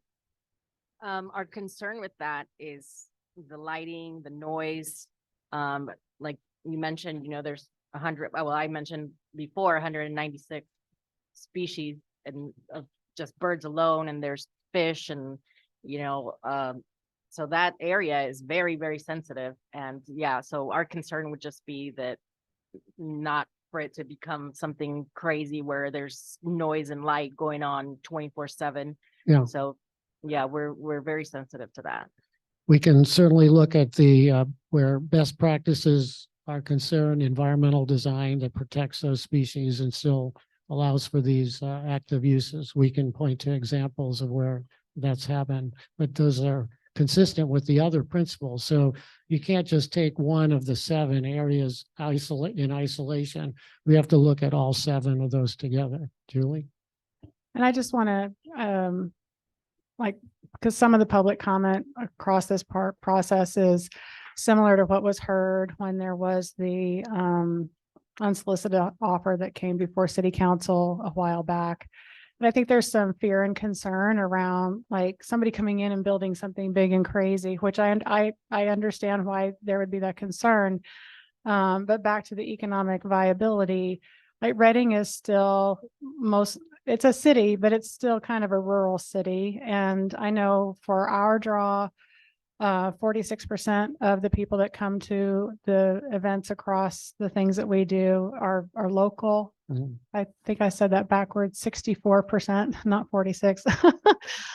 Our concern with that is the lighting, the noise. Like you mentioned, there's 100, well, I mentioned before 196 species and of just birds alone, and there's fish and, so that area is very, very sensitive. And yeah, so our concern would just be that not for it to become something crazy where there's noise and light going on 24/7. Yeah. So yeah, we're very sensitive to that. We can certainly look at the where best practices are concerned, environmental design that protects those species and still allows for these active uses. We can point to examples of where that's happened, but those are consistent with the other principles. So you can't just take one of the 7 areas in isolation. We have to look at all 7 of those together. Julie? And I just want to, because some of the public comment across this process is similar to what was heard when there was the unsolicited offer that came before City Council a while back. And I think there's some fear and concern around like somebody coming in and building something big and crazy, which I understand why there would be that concern. But back to the economic viability, like Reading is still it's a city, but it's still kind of a rural city. And I know for our draw, 46% of the people that come to the events across the things that we do are local. I think I said that backwards, 64%, not 46.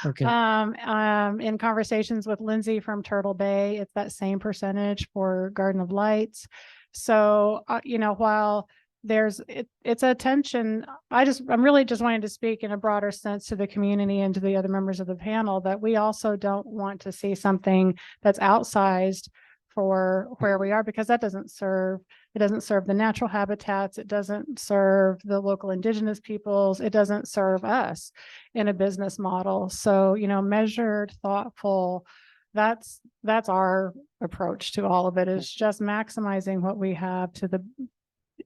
Okay. In conversations with Lindsay from Turtle Bay, it's that same percentage for Garden of Lights. So, while it's a tension, I'm really just wanting to speak in a broader sense to the community and to the other members of the panel that we also don't want to see something that's outsized for where we are, because that doesn't serve the natural habitats. It doesn't serve the local indigenous peoples. It doesn't serve us in a business model. So, measured, thoughtful, that's our approach to all of it, is just maximizing what we have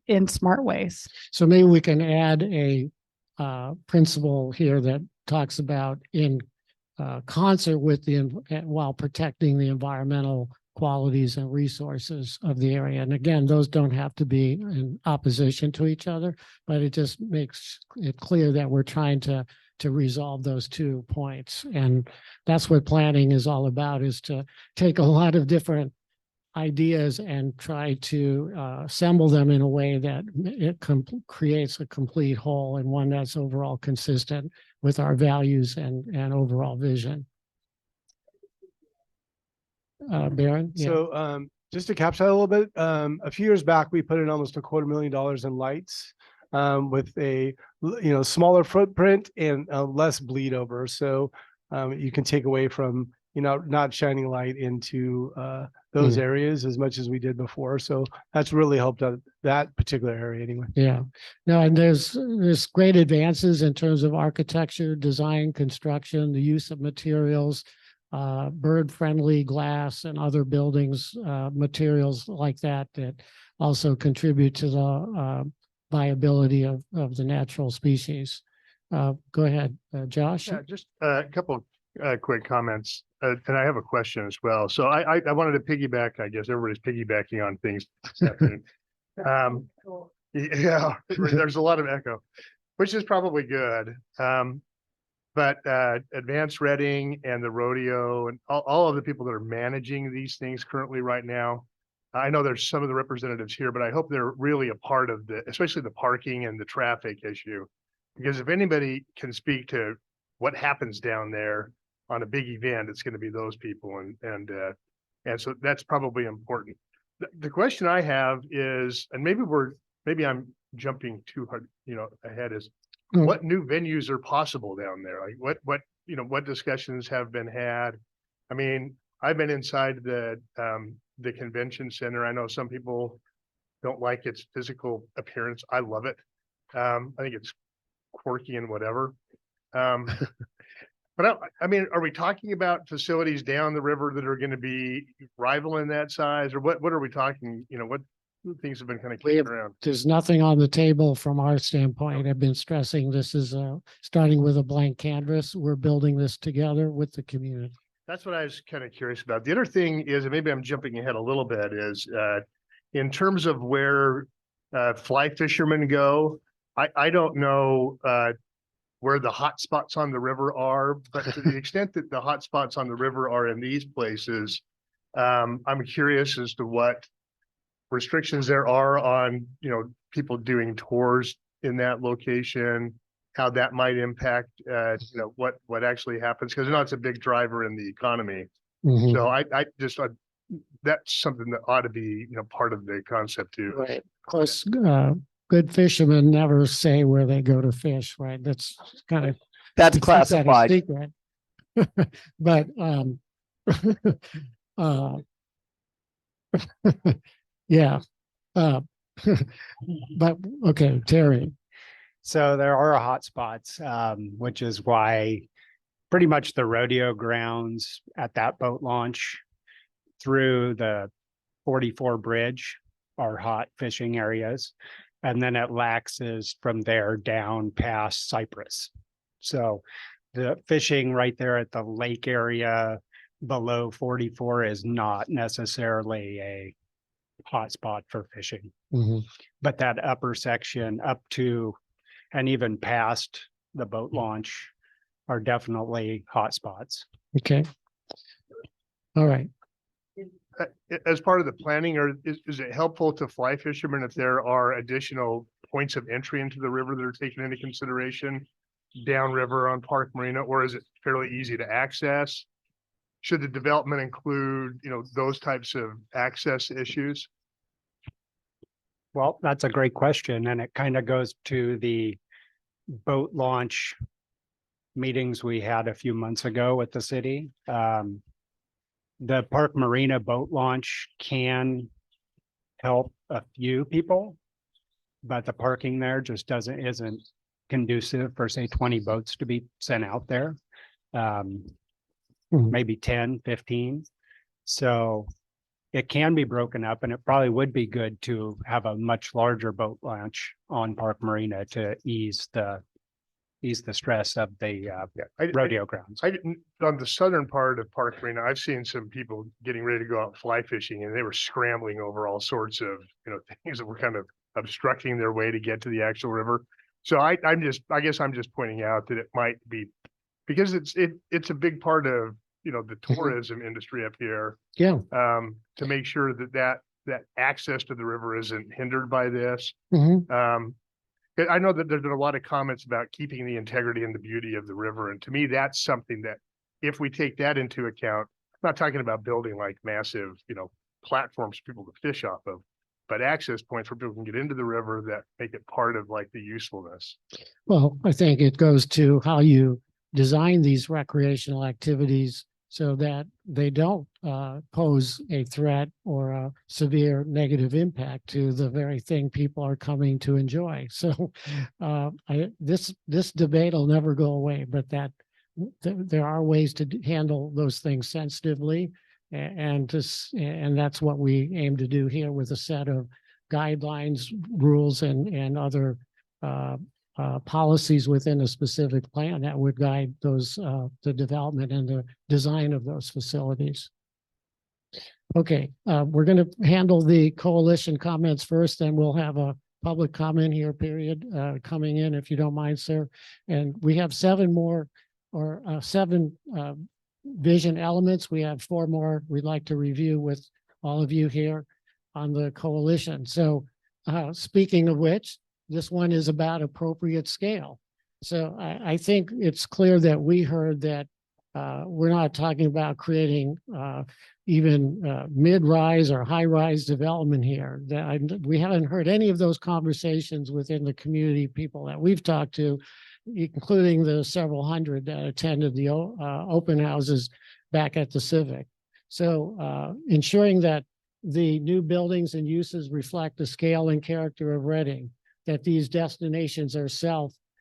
in smart ways. So maybe we can add a principle here that talks about in concert with while protecting the environmental qualities and resources of the area. And again, those don't have to be in opposition to each other, but it just makes it clear that we're trying to resolve those 2 points. And that's what planning is all about, is to take a lot of different ideas and try to assemble them in a way that it creates a complete whole, and one that's overall consistent with our values and overall vision. Barron? Yeah. So Just to capture that a little bit, a few years back, we put in almost $250,000 in lights with a smaller footprint and less bleed over. So you can take away from not shining light into those areas as much as we did before. So that's really helped out that particular area anyway. Yeah, no, and there's great advances in terms of architecture, design, construction, the use of materials, bird-friendly glass and other buildings, materials like that also contribute to the viability of the natural species. Go ahead, Josh. Yeah, just a couple quick comments, and I have a question as well. So I wanted to piggyback. I guess everybody's piggybacking on things this afternoon. Yeah, there's a lot of echo, which is probably good. But Advanced Reading and the rodeo and all of the people that are managing these things currently right now, I know there's some of the representatives here, but I hope they're really a part of especially the parking and the traffic issue. Because if anybody can speak to what happens down there on a big event, it's going to be those people. And so that's probably important. The question I have is, and maybe I'm jumping too hard, ahead, is what new venues are possible down there? Like what discussions have been had? I mean, I've been inside the convention center. I know some people don't like its physical appearance. I love it. I think it's quirky and whatever. But I mean, are we talking about facilities down the river that are going to be rivaling that size, or what are we talking? What things have been kind of kicking around? There's nothing on the table from our standpoint. I've been stressing this is starting with a blank canvas. We're building this together with the community. That's what I was kind of curious about. The other thing is, and maybe I'm jumping ahead a little bit, is in terms of where fly fishermen go, I don't know where the hot spots on the river are, but to the extent that the hot spots on the river are in these places, I'm curious as to what restrictions there are on, people doing tours in that location, how that might impact, what actually happens. Cause it's a big driver in the economy. So I that's something that ought to be, part of the concept too. Right. Of course, good fishermen never say where they go to fish, right? That's kind of. That's classified. Secret. But, yeah. But, okay, Terry. So there are hot spots, which is why pretty much the rodeo grounds at that boat launch through the 44 bridge are hot fishing areas. And then it laxes from there down past Cypress. So the fishing right there at the lake area below 44 is not necessarily a hot spot for fishing. But that upper section up to and even past the boat launch are definitely hot spots. Okay. All right. As part of the planning, or is it helpful to fly fishermen if there are additional points of entry into the river that are taken into consideration downriver on Park Marina, or is it fairly easy to access? Should the development include, those types of access issues? Well, that's a great question, and it kind of goes to the boat launch meetings we had a few months ago with the city. The Park Marina boat launch can help a few people, but the parking there just isn't conducive for, say, 20 boats to be sent out there. Maybe 10, 15. So it can be broken up, and it probably would be good to have a much larger boat launch on Park Marina to ease the stress of the rodeo grounds. I didn't, on the southern part of Park Marina, I've seen some people getting ready to go out fly fishing, and they were scrambling over all sorts of, things that were kind of obstructing their way to get to the actual river. So I guess I'm just pointing out that it might be, because it's a big part of, the tourism industry up here. Yeah. To make sure that access to the river isn't hindered by this. I know that there's been a lot of comments about keeping the integrity and the beauty of the river. And to me, that's something that if we take that into account, I'm not talking about building like massive, platforms for people to fish off of, but access points where people can get into the river that make it part of like the usefulness. Well, I think it goes to how you design these recreational activities so that they don't pose a threat or a severe negative impact to the very thing people are coming to enjoy. So this debate will never go away, but there are ways to handle those things sensitively, and that's what we aim to do here with a set of guidelines, rules, and other policies within a specific plan that would guide those the development and the design of those facilities. Okay, we're going to handle the coalition comments first, then we'll have a public comment here period coming in, if you don't mind, sir. And we have seven vision elements. We have 4 more we'd like to review with all of you here on the coalition. So speaking of which, this one is about appropriate scale. So I think it's clear that we heard that we're not talking about creating even mid-rise or high-rise development here. We haven't heard any of those conversations within the community people that we've talked to, including the several hundred that attended the open houses back at the Civic. So ensuring that the new buildings and uses reflect the scale and character of Reading, that these destinations are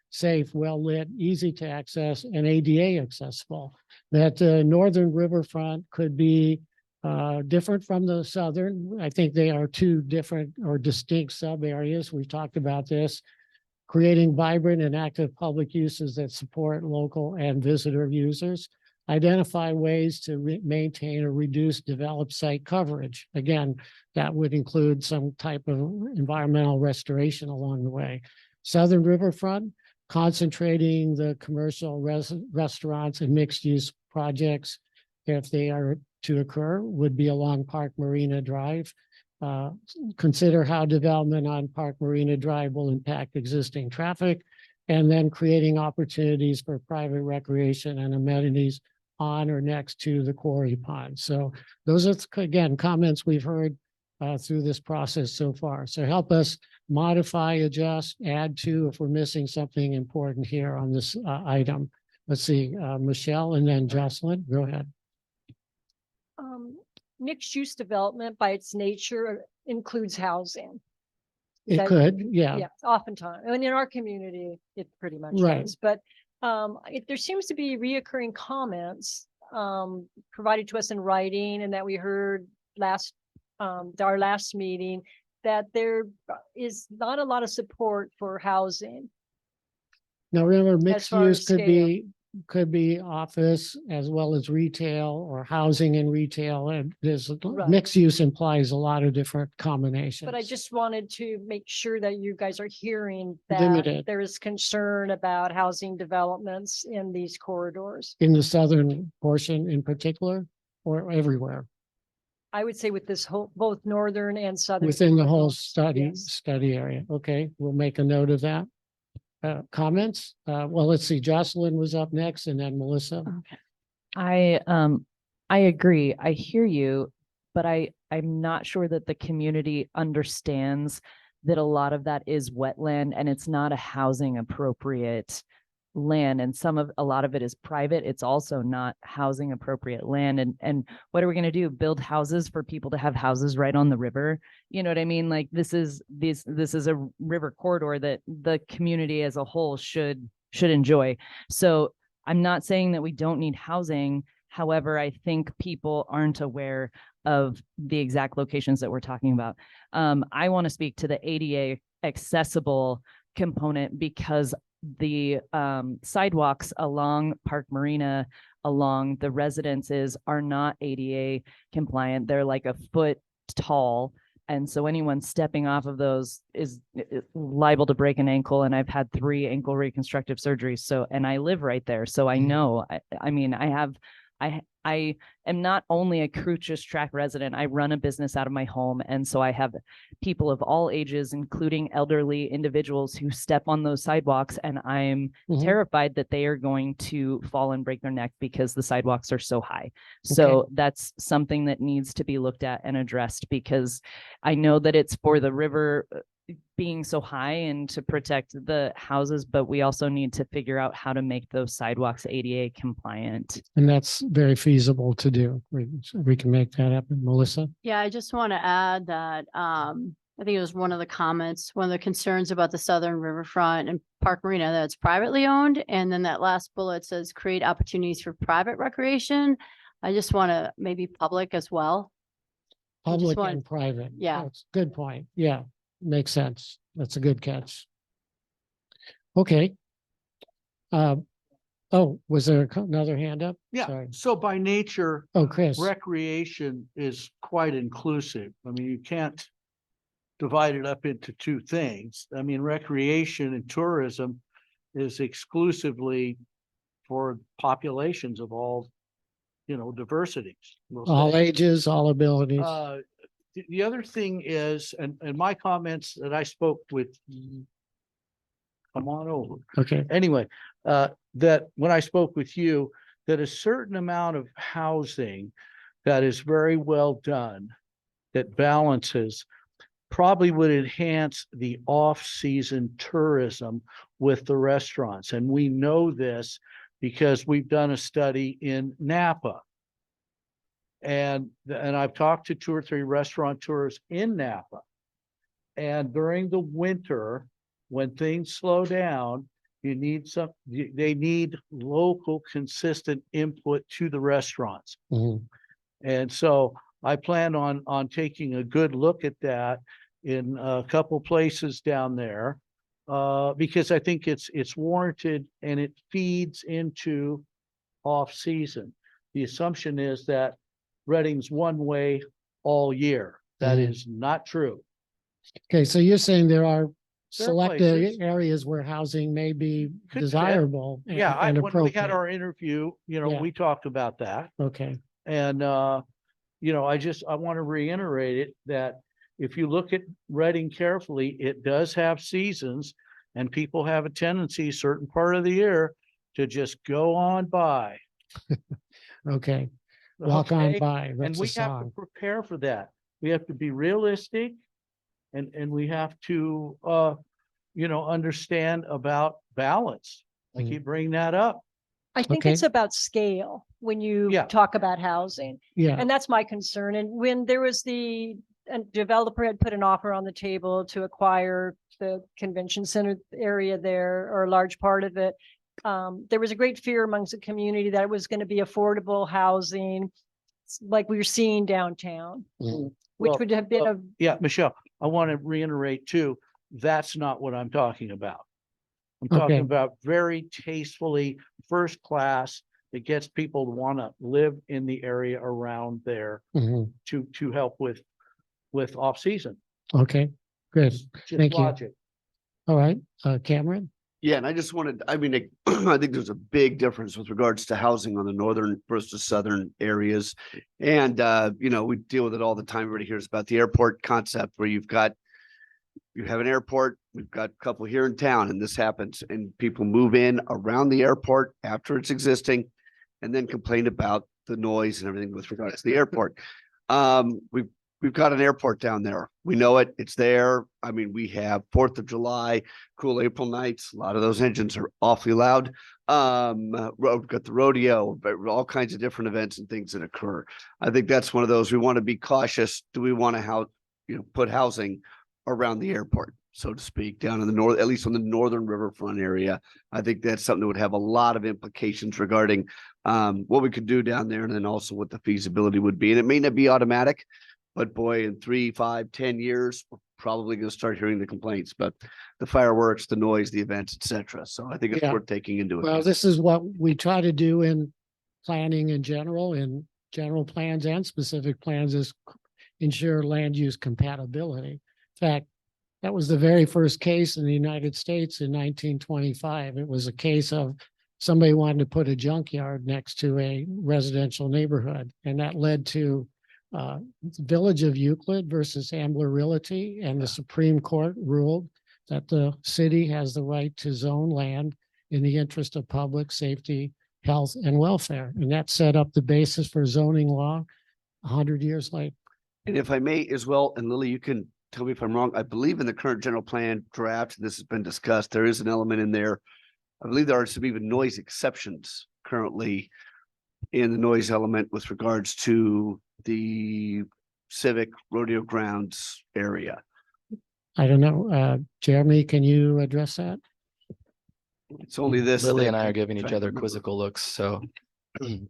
safe, well-lit, easy to access, and ADA accessible, that northern riverfront could be different from the southern. I think they are 2 different or distinct sub areas. We talked about this, creating vibrant and active public uses that support local and visitor users, identify ways to maintain or reduce developed site coverage. Again, that would include some type of environmental restoration along the way. Southern riverfront, concentrating the commercial restaurants and mixed-use projects, if they are to occur, would be along Park Marina Drive. Consider how development on Park Marina Drive will impact existing traffic, and then creating opportunities for private recreation and amenities on or next to the quarry pond. So those are, again, comments we've heard through this process so far. So help us modify, adjust, add to if we're missing something important here on this item. Let's see, Michelle and then Jocelyn, go ahead. Mixed use development by its nature includes housing. It could, yeah. Yeah, oftentimes. I mean, in our community, it pretty much Right. does. But there seems to be reoccurring comments provided to us in writing, and that we heard our last meeting, that there is not a lot of support for housing. Now remember, mixed far use as could be office as well as retail, or housing and retail. And there's Right. mixed use implies a lot of different combinations. But I just wanted to make sure that you guys are hearing that Limited. there is concern about housing developments in these corridors. In the southern portion in particular, or everywhere? I would say with this whole, both northern and southern. Within the whole corridors, yes. study area. Okay, we'll make a note of that. Comments? Well, let's see, Jocelyn was up next and then Melissa. Okay. I agree. I hear you, but I'm not sure that the community understands that a lot of that is wetland and it's not a housing appropriate land, and a lot of it is private. It's also not housing appropriate land. And what are we going to do? Build houses for people to have houses right on the river? You know what I mean? Like this is a river corridor that the community as a whole should enjoy. So I'm not saying that we don't need housing. However, I think people aren't aware of the exact locations that we're talking about. I want to speak to the ADA accessible component, because the sidewalks along Park Marina, along the residences, are not ADA compliant. They're like a foot tall. And so anyone stepping off of those is liable to break an ankle. And I've had 3 ankle reconstructive surgeries. So, and I live right there. So I know, I mean, I have I am not only a Crucis Track resident, I run a business out of my home. And so I have people of all ages, including elderly individuals who step on those sidewalks. And I'm terrified that they are going to fall and break their neck because the sidewalks are so high. So that's something that needs to be looked at and addressed, because I know that it's for the river being so high and to protect the houses, but we also need to figure out how to make those sidewalks ADA compliant. And that's very feasible to do. We can make that happen. Melissa? Yeah, I just want to add that I think it was one of the comments, one of the concerns about the Southern Riverfront and Park Marina that's privately owned. And then that last bullet says create opportunities for private recreation. I just want to maybe public as well. Public and private. Yeah. That's a good point. Yeah, makes sense. That's a good catch. Okay. Oh, was there another hand up? Yeah, Sorry. so by nature, Oh, Chris. recreation is quite inclusive. I mean, you can't divide it up into two things. I mean, recreation and tourism is exclusively for populations of all, diversities. we'll All say. ages, all abilities. The other thing is, and my comments that I spoke with, come on over. Okay. Anyway, that when I spoke with you, that a certain amount of housing that is very well done, that balances, probably would enhance the off-season tourism with the restaurants. And we know this because we've done a study in Napa. And I've talked to 2 or 3 restaurateurs in Napa. And during the winter, when things slow down, they need local consistent input to the restaurants. And so I plan on taking a good look at that in a couple places down there, because I think it's warranted and it feeds into off-season. The assumption is that Reading's one way all year. That is not true. Okay, so you're saying there are There are selected places. areas where housing may be Could fit. desirable and Yeah, and when we had appropriate. our interview, Yeah. we talked about that. Okay, And, I want to reiterate it that if you look at Reading carefully, it does have seasons, and people have a tendency certain part of the year to just go on by. okay. Walk on Okay? by, And that's a we have to song. prepare for that. We have to be realistic, and we have to, understand about balance. I keep bringing that up. I think it's about scale when you talk about housing. Yeah. And that's my concern. And when there was a developer had put an offer on the table to acquire the convention center area there, or a large part of it, there was a great fear amongst the community that it was going to be affordable housing, like we were seeing downtown, which would have been Yeah, Michelle, I want to reiterate too, that's not what I'm talking about. I'm Okay. talking about very tastefully, first class, that gets people to want to live in the area around there to help with off-season. Okay, good. Just Thank you. logic. All right, Cameron? Yeah, and I just wanted, I think there's a big difference with regards to housing on the northern versus southern areas. And, we deal with it all the time. Everybody hears about the airport concept where you have an airport, we've got a couple here in town, and this happens, and people move in around the airport after it's existing and then complain about the noise and everything with regards to the airport. We've got an airport down there. We know it. It's there. I mean, we have 4th of July, cool April nights. A lot of those engines are awfully loud. We've got the rodeo, but all kinds of different events and things that occur. I think that's one of those we want to be cautious. Do we want to put housing around the airport, so to speak, down in the north, at least on the northern riverfront area? I think that's something that would have a lot of implications regarding what we could do down there, and then also what the feasibility would be. And it may not be automatic, but boy, in 3, 5, 10 years, we're probably going to start hearing the complaints about the fireworks, the noise, the events, etc. So I think it's worth taking into account. Well, this is what we try to do in planning in general plans and specific plans, is ensure land use compatibility. In fact, that was the very first case in the United States in 1925. It was a case of somebody wanted to put a junkyard next to a residential neighborhood, and that led to Village of Euclid versus Ambler Realty, and the Supreme Court ruled that the city has the right to zone land in the interest of public safety, health, and welfare. And that set up the basis for zoning law 100 years later. And if I may as well, and Lily, you can tell me if I'm wrong, I believe in the current general plan draft, this has been discussed, there is an element in there. I believe there are some even noise exceptions currently in the noise element with regards to the civic rodeo grounds area. I don't know, Jeremy, can you address that? It's only this. Lily that and I I'm are giving each trying to other remember. quizzical looks, so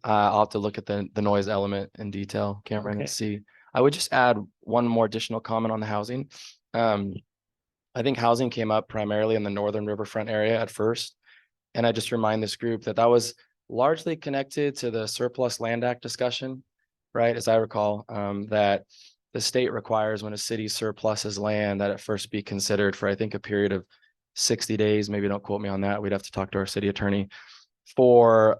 I'll have to look at the noise element in detail, Cameron, Okay. and see. I would just add one more additional comment on the housing. I think housing came up primarily in the northern riverfront area at first. And I just remind this group that that was largely connected to the Surplus Land Act discussion, right? As I recall, that the state requires when a city surpluses land that it first be considered for, I think, a period of 60 days. Maybe don't quote me on that. We'd have to talk to our city attorney for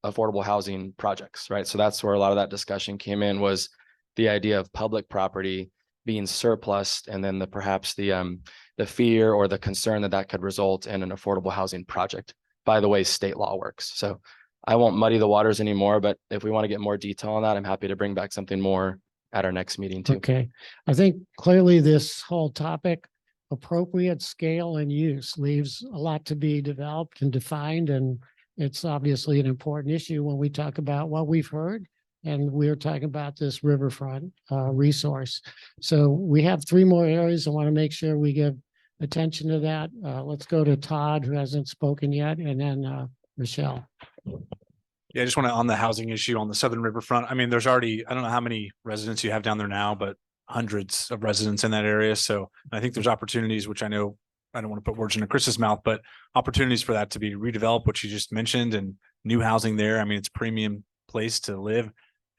affordable housing projects, right? So that's where a lot of that discussion came in, was the idea of public property being surplused, and then perhaps the fear or the concern that that could result in an affordable housing project by the way state law works. So I won't muddy the waters anymore, but if we want to get more detail on that, I'm happy to bring back something more at our next meeting too. Okay, I think clearly this whole topic, appropriate scale and use, leaves a lot to be developed and defined, and it's obviously an important issue when we talk about what we've heard, and we're talking about this riverfront resource. So we have 3 more areas. I want to make sure we give attention to that. Let's go to Todd, who hasn't spoken yet, and then Michelle. Yeah, I just want to, on the housing issue on the southern riverfront, I mean, there's already, I don't know how many residents you have down there now, but hundreds of residents in that area. So I think there's opportunities, which I know, I don't want to put words into Chris's mouth, but opportunities for that to be redeveloped, which you just mentioned, and new housing there. I mean, it's a premium place to live.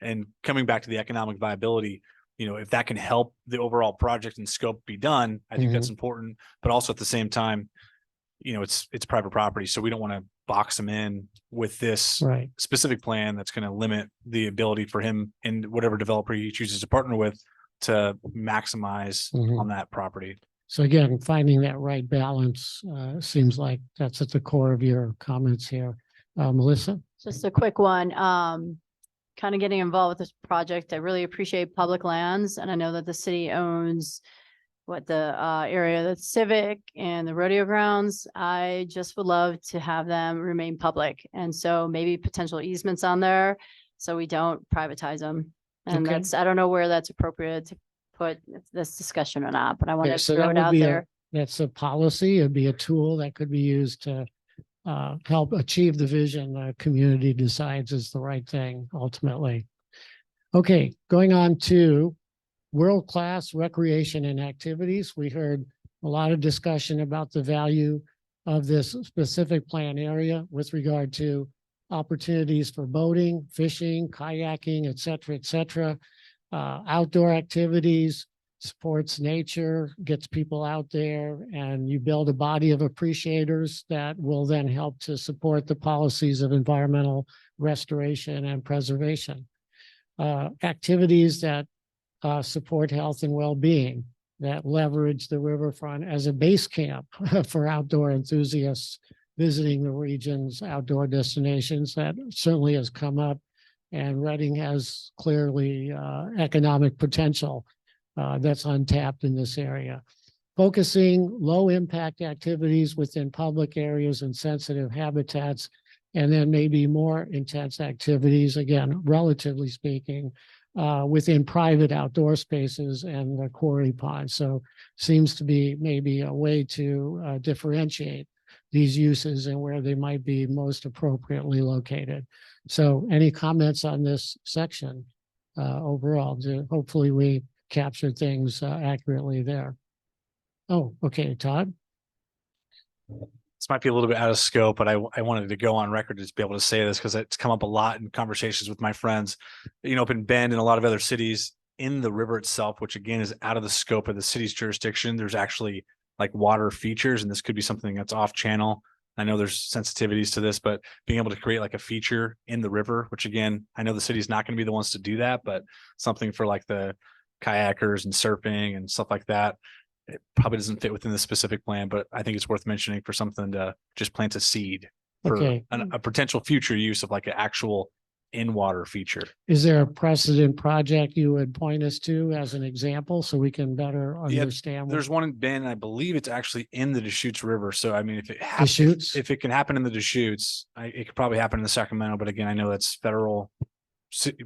And coming back to the economic viability, you know, if that can help the overall project and scope be done, I think that's important. But also at the same time, you know, it's private property, so we don't want to box them in with this Right. specific plan that's going to limit the ability for him and whatever developer he chooses to partner with to maximize on that property. So again, finding that right balance seems like that's at the core of your comments here. Melissa? Just a quick one. Kind of getting involved with this project. I really appreciate public lands, and I know that the city owns the area that's civic and the rodeo grounds. I just would love to have them remain public, and so maybe potential easements on there so we don't privatize them. And Okay. I don't know where that's appropriate to put this discussion or not, but I want Okay, to so throw that it would out be there. that's a policy. It'd be a tool that could be used to help achieve the vision the community decides is the right thing ultimately. Okay, going on to world-class recreation and activities. We heard a lot of discussion about the value of this specific plan area with regard to opportunities for boating, fishing, kayaking, et cetera, outdoor activities, supports nature, gets people out there, and you build a body of appreciators that will then help to support the policies of environmental restoration and preservation. Activities that support health and well-being, that leverage the riverfront as a base camp for outdoor enthusiasts visiting the region's outdoor destinations. That certainly has come up, and Reading has clearly economic potential that's untapped in this area. Focusing low-impact activities within public areas and sensitive habitats, and then maybe more intense activities, again, relatively speaking, within private outdoor spaces and the quarry pond. So seems to be maybe a way to differentiate these uses and where they might be most appropriately located. So any comments on this section overall? Hopefully we captured things accurately there. Oh, okay, Todd. This might be a little bit out of scope, but I wanted to go on record to be able to say this because it's come up a lot in conversations with my friends, you know, up in Bend and a lot of other cities in the river itself, which again is out of the scope of the city's jurisdiction. There's actually like water features, and this could be something that's off channel I know there's sensitivities to this, but being able to create like a feature in the river, which again, I know the city's not going to be the ones to do that, but something for like the kayakers and surfing and stuff like that. It probably doesn't fit within the specific plan, but I think it's worth mentioning for something to just plant a seed for Okay. a potential future use of like an actual in-water feature. Is there a precedent project you would point us to as an example so we can better Yeah, understand? There's one in Bend, I believe it's actually in the Deschutes River. So I mean, if it Deschutes? if it can happen in the Deschutes, it could probably happen in the Sacramento. But again, I know that's federal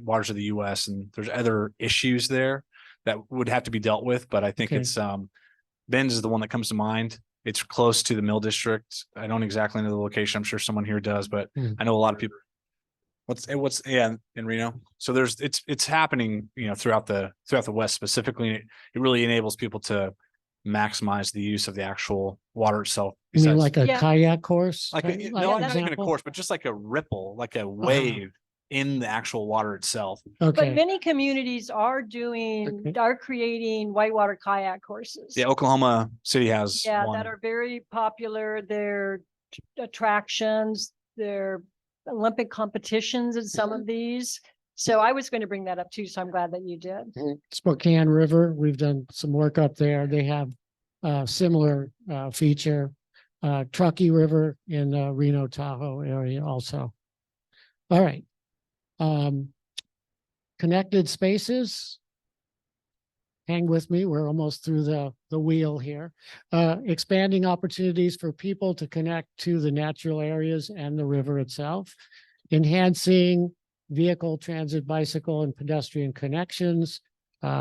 waters of the US and there's other issues there that would have to be dealt with. But I think Okay. it's Bend is the one that comes to mind. It's close to the Mill District. I don't exactly know the location. I'm sure someone here does, but I know a lot of people. What's in Reno. So it's happening, throughout the West specifically. It really enables people to maximize the use of the actual water itself. You mean besides- like a Yeah. kayak course? like type- a, like no, not even a example? course, but just like a ripple, like a wave in the actual water itself. But Okay, many communities are creating whitewater kayak courses. Yeah, Oklahoma City has Yeah, one. that are very popular. They're attractions, they're Olympic competitions in some of these. So I was going to bring that up too, so I'm glad that you did. Spokane River, we've done some work up there. They have similar feature. Truckee River in Reno Tahoe area also. All right. Connected spaces. Hang with me, we're almost through the wheel here. Expanding opportunities for people to connect to the natural areas and the river itself. Enhancing vehicle, transit, bicycle, and pedestrian connections.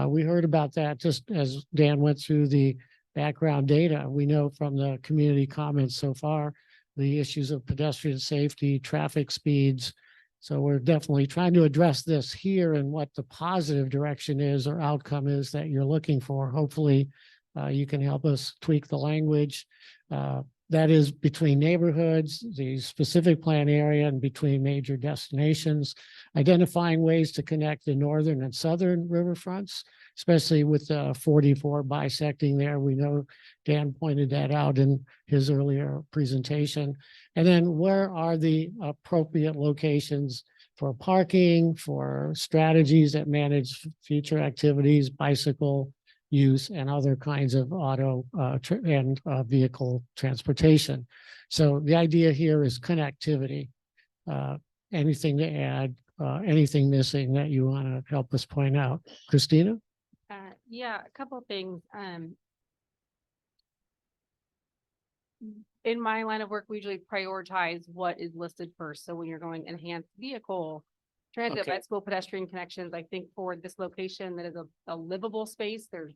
We heard about that just as Dan went through the background data. We know from the community comments so far, the issues of pedestrian safety, traffic speeds. So we're definitely trying to address this here and what the positive direction is or outcome is that you're looking for. Hopefully, you can help us tweak the language. That is between neighborhoods, the specific plan area, and between major destinations. Identifying ways to connect the northern and southern riverfronts, especially with 44 bisecting there. We know Dan pointed that out in his earlier presentation. And then where are the appropriate locations for parking, for strategies that manage future activities, bicycle use, and other kinds of auto and vehicle transportation. So the idea here is connectivity. Anything to add, anything missing that you want to help us point out? Christina? Yeah, a couple of things. In my line of work, we usually prioritize what is listed first. So when you're going enhanced vehicle, transit, Okay. bicycle, pedestrian connections, I think for this location that is a livable space, there's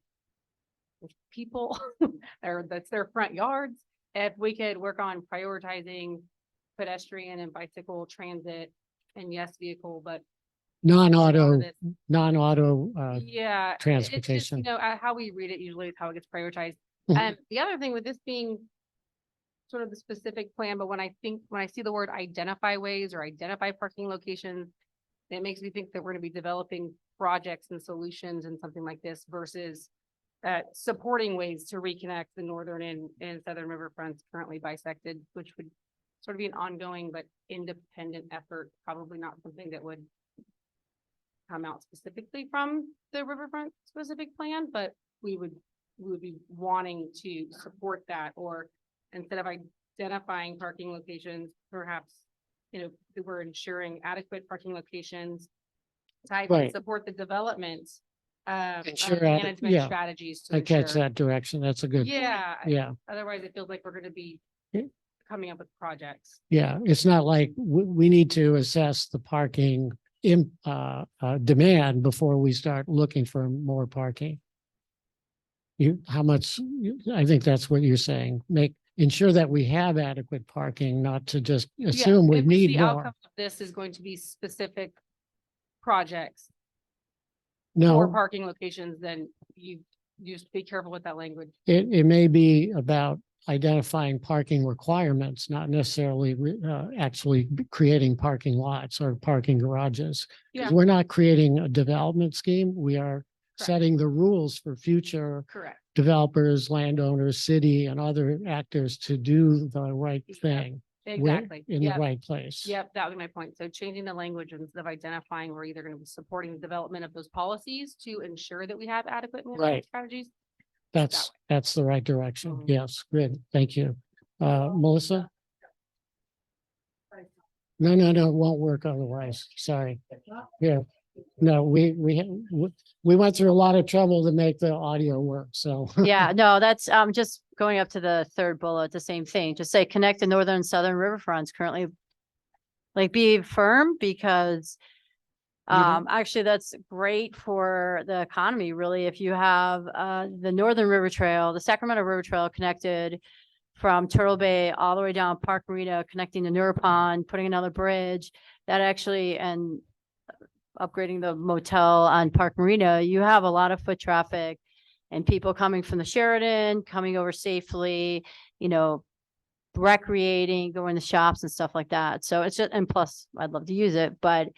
people that's their front yards. If we could work on prioritizing pedestrian and bicycle transit and yes, vehicle, but Non-auto, this- non-auto, yeah, transportation. how we read it usually is how it gets prioritized. Mhm. And the other thing with this being sort of the specific plan, but when I see the word identify ways or identify parking locations, it makes me think that we're going to be developing projects and solutions and something like this versus supporting ways to reconnect the northern and southern riverfronts currently bisected, which would sort of be an ongoing but independent effort, probably not something that would come out specifically from the riverfront specific plan, but we would be wanting to support that, or instead of identifying parking locations, perhaps, we're ensuring adequate parking locations to Right. support the development of Ensure management yeah. strategies to I catch ensure. that direction. That's a good. Yeah. Yeah. Otherwise, it feels like we're going to be Yeah. coming up with projects. Yeah, it's not like we need to assess the parking in demand before we start looking for more parking. I think that's what you're saying. Ensure that we have adequate parking, not to just assume we If need the more. outcome of this is going to be specific projects for No, parking locations, then you just be careful with that language. it may be about identifying parking requirements, not necessarily actually creating parking lots or parking garages. 'Cause Yeah. we're not creating a development scheme. We are Correct. setting the rules for future Correct. developers, landowners, city, and other actors to do the right thing. Exactly. In the Yep. right place. Yep, that was my point. So changing the language instead of identifying, we're either going to be supporting the development of those policies to ensure that we have adequate management Right. strategies. That's the right direction. Mhm. Yes, good. Thank you. Melissa? No, it won't work otherwise. Sorry. Yeah. No, we went through a lot of trouble to make the audio work, so. Yeah, no, that's just going up to the third bullet, the same thing. Just say connect the northern and southern riverfronts currently. Like be firm because actually that's great for the economy, really. If you have the Northern River Trail, the Sacramento River Trail connected from Turtle Bay all the way down Park Marina, connecting to Nura Pond, putting another bridge that actually and upgrading the motel on Park Marina, you have a lot of foot traffic and people coming from the Sheridan, coming over safely, recreating, going to shops and stuff like that. So it's just, and plus I'd love to use it, but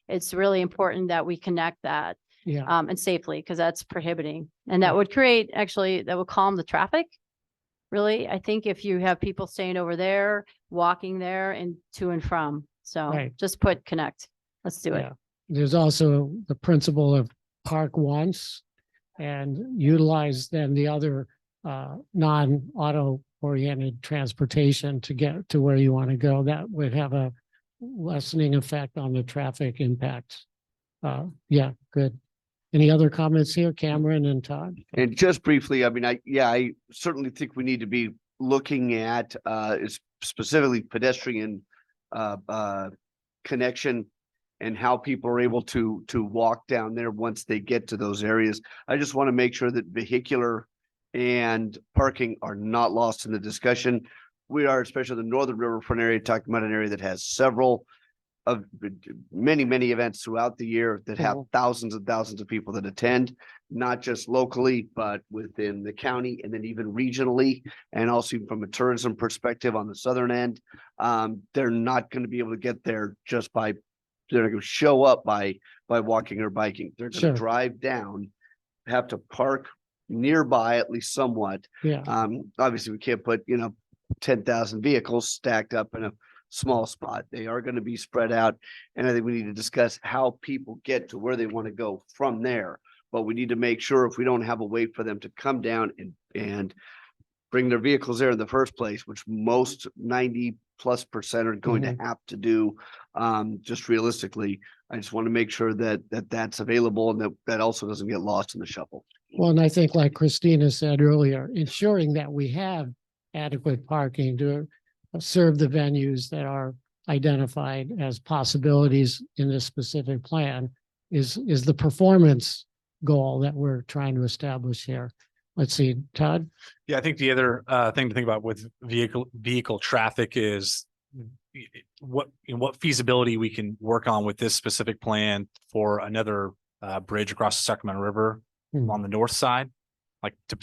it's really important that we connect that Yeah. and safely, because that's prohibiting. And that would create, actually, that would calm the traffic. Really, I think if you have people staying over there, walking there and to and from. So Right. just put connect. Let's do it. Yeah. There's also the principle of park once and utilize then the other non-auto oriented transportation to get to where you want to go. That would have a lessening effect on the traffic impact. Yeah, good. Any other comments here, Cameron and Todd? And just briefly, I mean, I certainly think we need to be looking at specifically pedestrian connection and how people are able to walk down there once they get to those areas. I just want to make sure that vehicular and parking are not lost in the discussion. We are, especially the northern riverfront area, talking about an area that has several of many events throughout the year that have thousands and thousands of people that attend, not just locally, but within the county and then even regionally, and also from a tourism perspective on the southern end. They're not going to be able to get there just by, they're going to show up by walking or biking. They're going to Sure. drive down, have to park nearby at least somewhat. Yeah. Obviously we can't put 10,000 vehicles stacked up in a small spot. They are going to be spread out, and I think we need to discuss how people get to where they want to go from there. But we need to make sure, if we don't have a way for them to come down and bring their vehicles there in the first place, which most 90+% are going to have to do, just realistically, I just want to make sure that that's available and that also doesn't get lost in the shuffle. Well, and I think like Christina said earlier, ensuring that we have adequate parking to serve the venues that are identified as possibilities in this specific plan is the performance goal that we're trying to establish here. Let's see, Todd? Yeah, I think the other thing to think about with vehicle traffic is what feasibility we can work on with this specific plan for another bridge across the Sacramento River on the north side, like to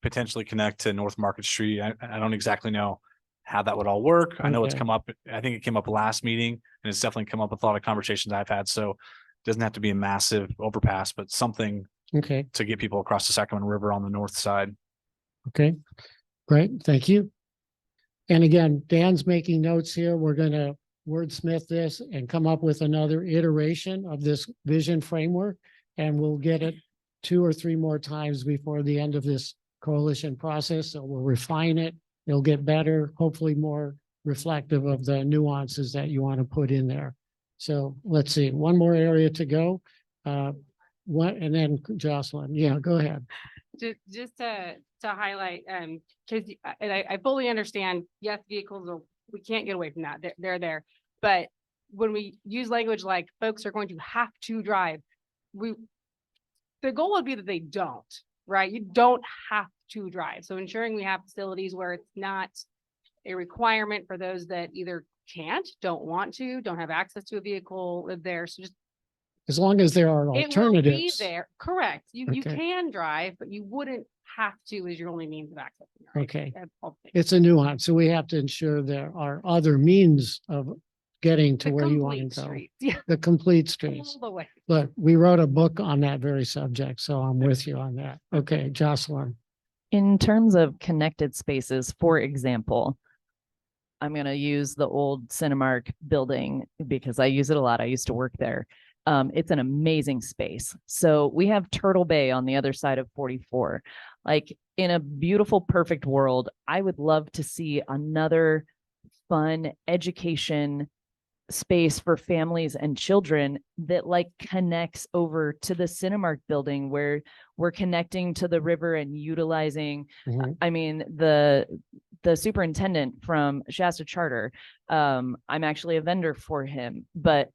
potentially connect to North Market Street. I don't exactly know how that would all work. I know it's Okay. come up. I think it came up last meeting, and it's definitely come up with a lot of conversations I've had. So it doesn't have to be a massive overpass, but something Okay, to get people across the Sacramento River on the north side. okay, great, thank you. And again, Dan's making notes here. We're gonna wordsmith this and come up with another iteration of this vision framework. And we'll get it 2 or 3 more times before the end of this coalition process. So we'll refine it. It'll get better, hopefully more reflective of the nuances that you want to put in there. So let's see, one more area to go. And then Jocelyn, yeah, go ahead. Just to highlight, because I fully understand, yes, we can't get away from that. They're there. But when we use language like folks are going to have to drive, the goal would be that they don't, right? You don't have to drive. So ensuring we have facilities where it's not a requirement for those that either can't, don't want to, don't have access to a vehicle, live there. So just As long as there are it will be alternatives. there. Correct. You Okay. can drive, but you wouldn't have to as your only means of access. Okay. It's a nuance. So we have to ensure there are other means of getting to where you want to go. Yeah. The complete streets. All the way. Look, we wrote a book on that very subject, so I'm with you on that. Okay, Jocelyn. In terms of connected spaces, for example, I'm going to use the old Cinemark building because I use it a lot. I used to work there. It's an amazing space. So we have Turtle Bay on the other side of 44. Like in a beautiful, perfect world, I would love to see another fun education space for families and children that like connects over to the Cinemark building where we're connecting to the river and utilizing. I mean, the superintendent from Shasta Charter, I'm actually a vendor for him, but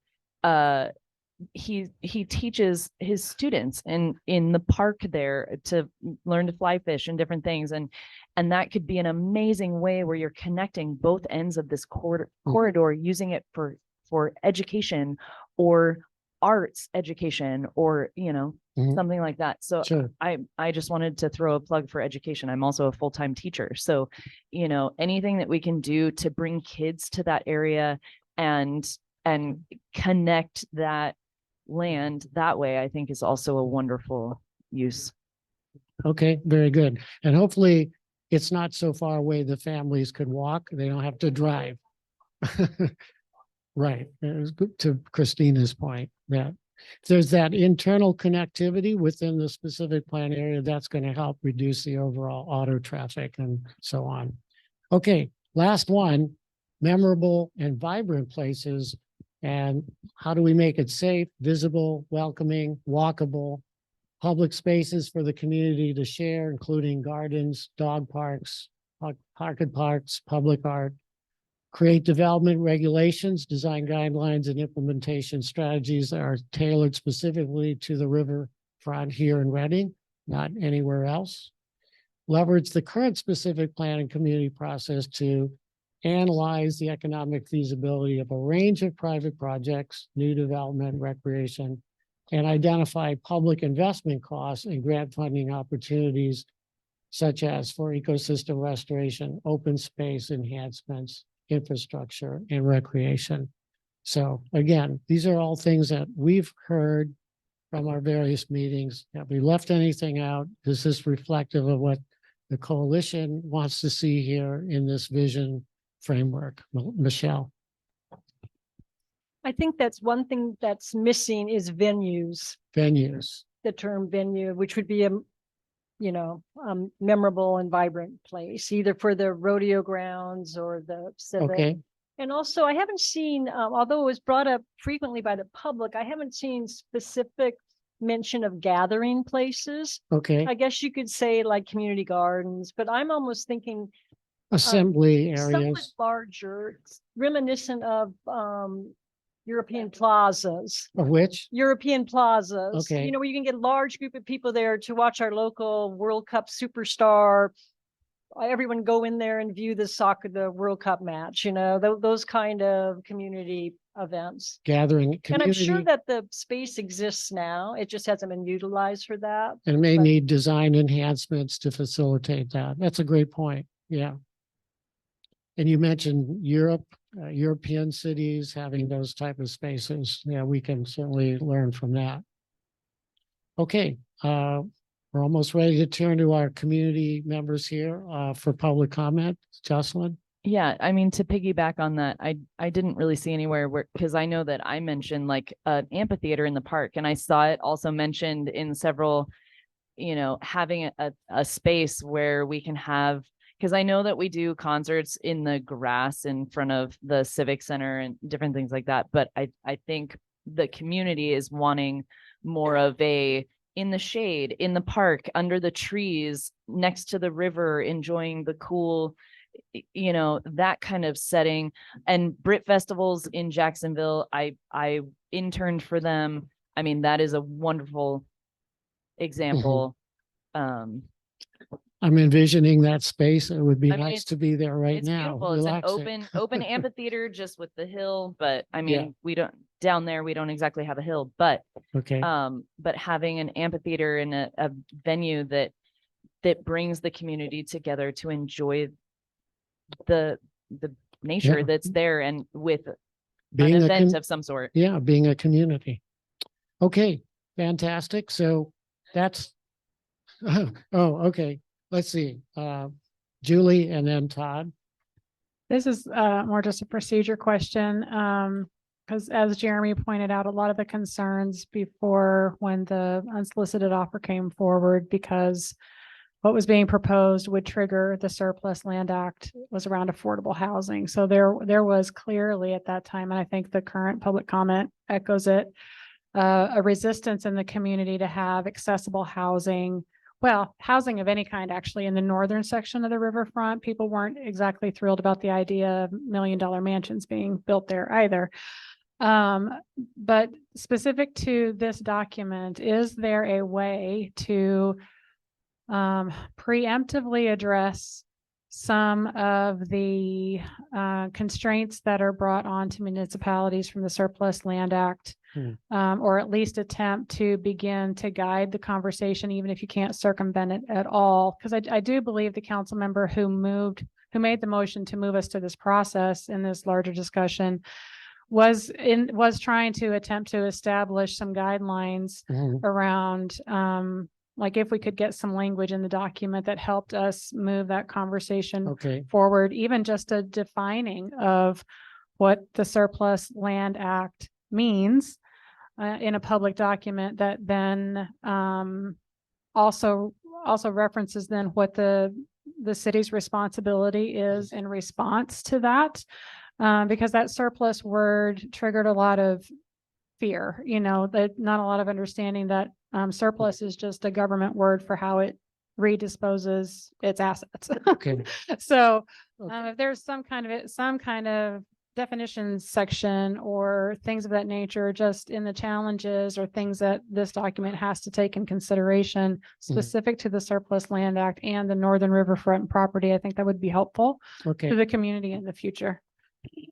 he teaches his students in the park there to learn to fly fish and different things, and that could be an amazing way where you're connecting both ends of this corridor, using it for education or arts education, or something like that. So Sure. I just wanted to throw a plug for education. I'm also a full-time teacher, so anything that we can do to bring kids to that area and connect that land that way, I think is also a wonderful use. Okay, very good. And hopefully it's not so far away the families could walk. They don't have to drive. Right. It was good to Christina's point that if there's that internal connectivity within the specific plan area, that's going to help reduce the overall auto traffic and so on. Okay, last one, memorable and vibrant places. And how do we make it safe, visible, welcoming, walkable, public spaces for the community to share, including gardens, dog parks, pocket parks, public art, create development regulations, design guidelines, and implementation strategies that are tailored specifically to the riverfront here in Reading, not anywhere else. Leverage the current specific plan and community process to analyze the economic feasibility of a range of private projects, new development, recreation, and identify public investment costs and grant funding opportunities, such as for ecosystem restoration, open space enhancements, infrastructure, and recreation. So again, these are all things that we've heard from our various meetings. Have we left anything out? Is this reflective of what the coalition wants to see here in this vision framework? Michelle? I think that's one thing that's missing is venues. Venues. The term venue, which would be a memorable and vibrant place, either for the rodeo grounds or the civic. Okay. And also, I haven't seen, although it was brought up frequently by the public, I haven't seen specific mention of gathering places. Okay. I guess you could say like community gardens, but I'm almost thinking assembly somewhat areas. larger, reminiscent of European plazas. Of which? European plazas. Okay. Where you can get a large group of people there to watch our local World Cup superstar. Everyone go in there and view the World Cup match, those kind of community events. Gathering community. And I'm sure that the space exists now. It just hasn't been utilized for that. And may need design enhancements to facilitate that. That's a great point. Yeah. And you mentioned Europe, European cities having those type of spaces. Yeah, we can certainly learn from that. Okay, we're almost ready to turn to our community members here for public comment. Jocelyn? Yeah, I mean, to piggyback on that, I didn't really see anywhere where, because I know that I mentioned like an amphitheater in the park, and I saw it also mentioned in several, having a space where we can have, because I know that we do concerts in the grass in front of the Civic Center and different things like that. But I think the community is wanting more of a in the shade, in the park, under the trees, next to the river, enjoying the cool, that kind of setting. And Brit festivals in Jacksonville, I interned for them. I mean, that is a wonderful example. I'm envisioning that space. It would be I mean, nice to be there right it's now. beautiful. It's an relaxing. open amphitheater just with the hill, but I mean, Yeah. we don't down there, we don't exactly have a hill, but Okay. but having an amphitheater and a venue that brings the community together to enjoy the nature Yeah. that's there, and with Being an a event com- of some sort. Yeah, being a community. Okay, fantastic. So that's, oh, okay. let's see, Julie and then Todd. This is more just a procedure question. Because as Jeremy pointed out, a lot of the concerns before when the unsolicited offer came forward, because what was being proposed would trigger the Surplus Land Act, was around affordable housing. So there was clearly at that time, and I think the current public comment echoes it, a resistance in the community to have accessible housing. Well, housing of any kind, actually, in the northern section of the riverfront. People weren't exactly thrilled about the idea of $1 million mansions being built there either. But specific to this document, is there a way to preemptively address some of the constraints that are brought on to municipalities from the Surplus Land Act? Or at least attempt to begin to guide the conversation, even if you can't circumvent it at all. Because I do believe the council member who made the motion to move us to this process in this larger discussion was trying to attempt to establish some guidelines around like if we could get some language in the document that helped us move that conversation forward, even just a defining of what the Surplus Land Act means in a public document that then also references then what the city's responsibility is in response to that, because that surplus word triggered a lot of fear, that not a lot of understanding that surplus is just a government word for how it redisposes its assets. So if there's some kind of definitions section or things of that nature, just in the challenges or things that this document has to take in consideration specific to the Surplus Land Act and the Northern Riverfront property, I think that would be helpful to the community in the future.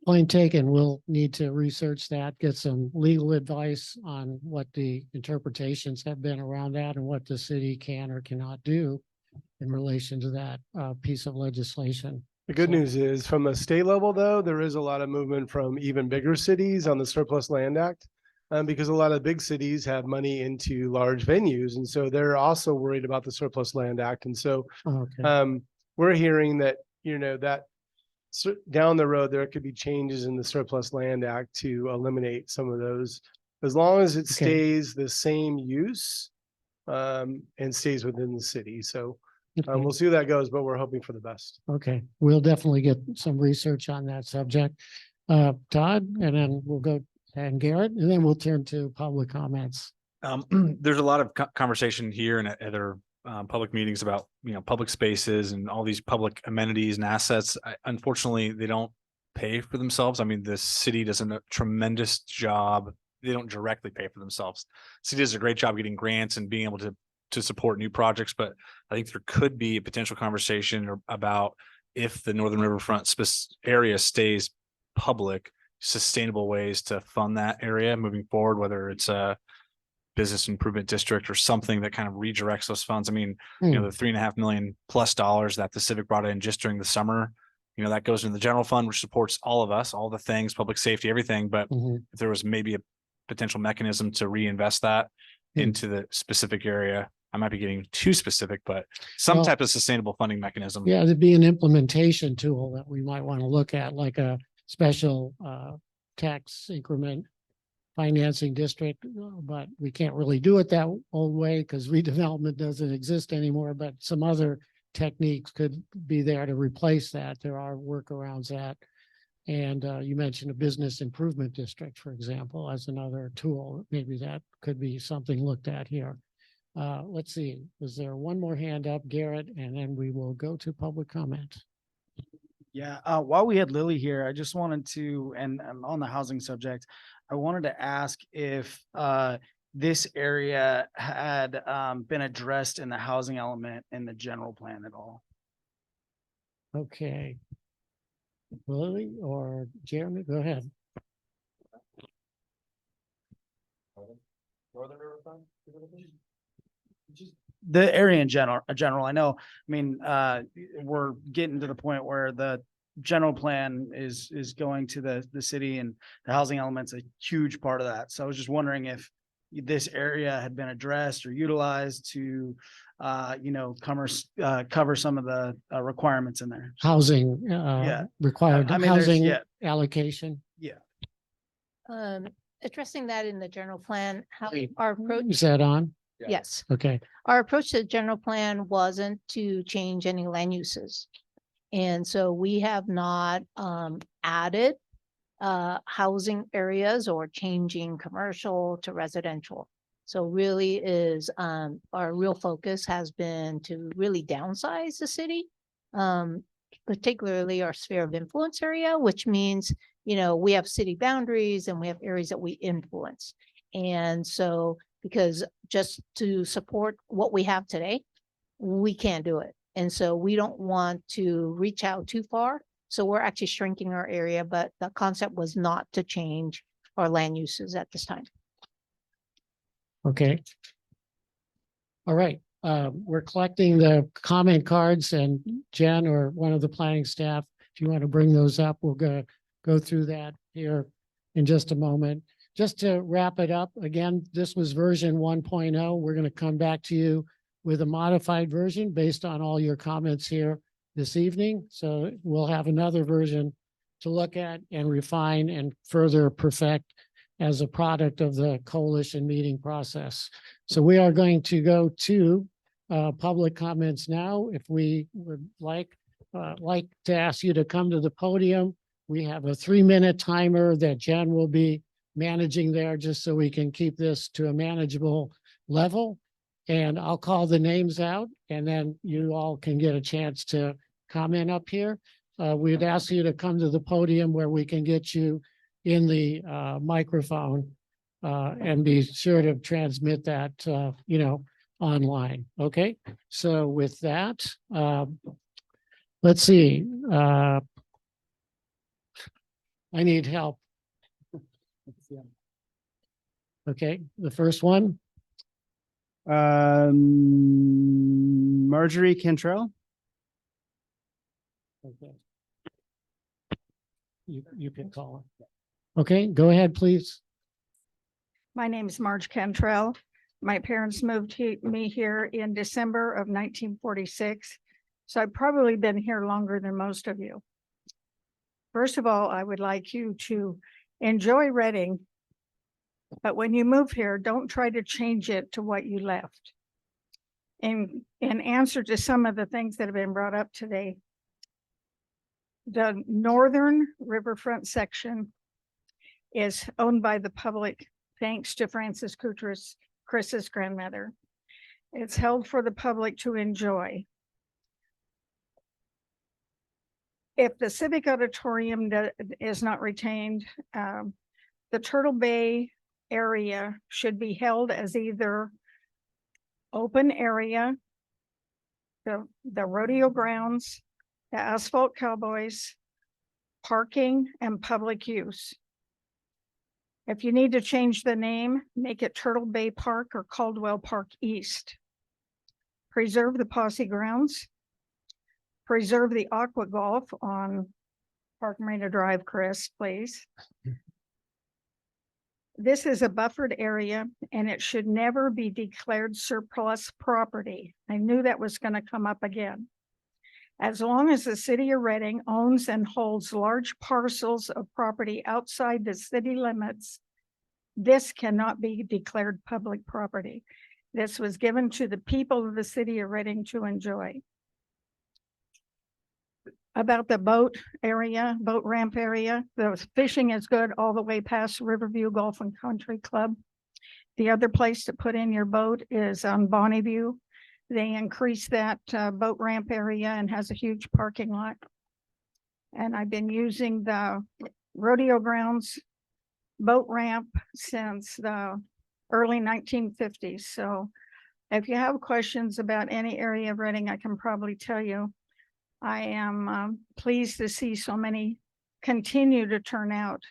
Point taken. We'll need to research that, get some legal advice on what the interpretations have been around that and what the city can or cannot do in relation to that piece of legislation. The good news is from a state level, though, there is a lot of movement from even bigger cities on the Surplus Land Act, because a lot of big cities have money into large venues. And so they're also worried about the Surplus Land Act. And so we're hearing that, that down the road, there could be changes in the Surplus Land Act to eliminate some of those, as long as it stays the same use and stays within the city. So we'll see how that goes, but we're hoping for the best. Okay, we'll definitely get some research on that subject. Todd, and then we'll go and Garrett, and then we'll turn to public comments. There's a lot of conversation here and at other public meetings about, public spaces and all these public amenities and assets. Unfortunately, they don't pay for themselves. I mean, the city does a tremendous job. They don't directly pay for themselves. The city does a great job getting grants and being able to support new projects, but I think there could be a potential conversation about if the Northern Riverfront area stays public, sustainable ways to fund that area moving forward, whether it's a business improvement district or something that kind of redirects those funds. I mean, the $3.5 million+ that the civic brought in just during the summer, that goes into the general fund, which supports all of us, all the things, public safety, everything. But if there was maybe a potential mechanism to reinvest that into the specific area, I might be getting too specific, but some type of sustainable funding mechanism. Yeah, there'd be an implementation tool that we might want to look at, like a special tax increment financing district, but we can't really do it that old way because redevelopment doesn't exist anymore, but some other techniques could be there to replace that. There are workarounds that. And you mentioned a business improvement district, for example, as another tool. Maybe that could be something looked at here. Let's see, is there one more hand up, Garrett, and then we will go to public comment. Yeah, while we had Lily here, I just wanted to, and on the housing subject, I wanted to ask if this area had been addressed in the housing element in the general plan at all. Okay. Lily or Jeremy, go ahead. The area in general, I know, we're getting to the point where the general plan is going to the city, and the housing element's a huge part of that. So I was just wondering if this area had been addressed or utilized to, cover some of the requirements in there. Housing, Yeah. required I mean, there's- housing yeah. allocation. Yeah. Addressing that in the general plan, how Wait, our approach, Is that on? yes, Okay. our approach to the general plan wasn't to change any land uses. And so we have not added housing areas or changing commercial to residential. So really is our real focus has been to really downsize the city, particularly our sphere of influence area, which means, we have city boundaries and we have areas that we influence. And so because just to support what we have today, we can't do it. And so we don't want to reach out too far. So we're actually shrinking our area, but the concept was not to change our land uses at this time. Okay. All right, we're collecting the comment cards, and Jen or one of the planning staff, if you want to bring those up, we'll go through that here in just a moment. Just to wrap it up, again, this was version 1.0. We're going to come back to you with a modified version based on all your comments here this evening. So we'll have another version to look at and refine and further perfect as a product of the coalition meeting process. So we are going to go to public comments now. If we would like to ask you to come to the podium. We have a 3-minute timer that Jen will be managing there, just so we can keep this to a manageable level. And I'll call the names out, and then you all can get a chance to comment up here. We'd ask you to come to the podium where we can get you in the microphone and be sure to transmit that, online. Okay, so with that, let's see. I need help. Okay, the first one. Marjorie Cantrell. Okay. You can call it. Okay, go ahead, please. My name is Marge Cantrell. My parents moved me here in December of 1946. So I've probably been here longer than most of you. First of all, I would like you to enjoy Reading, but when you move here, don't try to change it to what you left. In answer to some of the things that have been brought up today, the northern riverfront section is owned by the public, thanks to Frances Kutras, Chris's grandmother. It's held for the public to enjoy. If the Civic Auditorium is not retained, the Turtle Bay area should be held as either open area, the rodeo grounds, the Asphalt Cowboys, parking, and public use. If you need to change the name, make it Turtle Bay Park or Caldwell Park East. Preserve the Posse grounds. Preserve the Aqua Golf on Park Marina Drive, Chris, please. This is a buffered area and it should never be declared surplus property. I knew that was going to come up again. As long as the city of Reading owns and holds large parcels of property outside the city limits, this cannot be declared public property. This was given to the people of the city of Reading to enjoy. About the boat ramp area, the fishing is good all the way past Riverview Golf and Country Club. The other place to put in your boat is on Bonneview. They increased that boat ramp area and has a huge parking lot. And I've been using the rodeo grounds boat ramp since the early 1950s. So if you have questions about any area of Reading, I can probably tell you. I am pleased to see so many continue to turn out.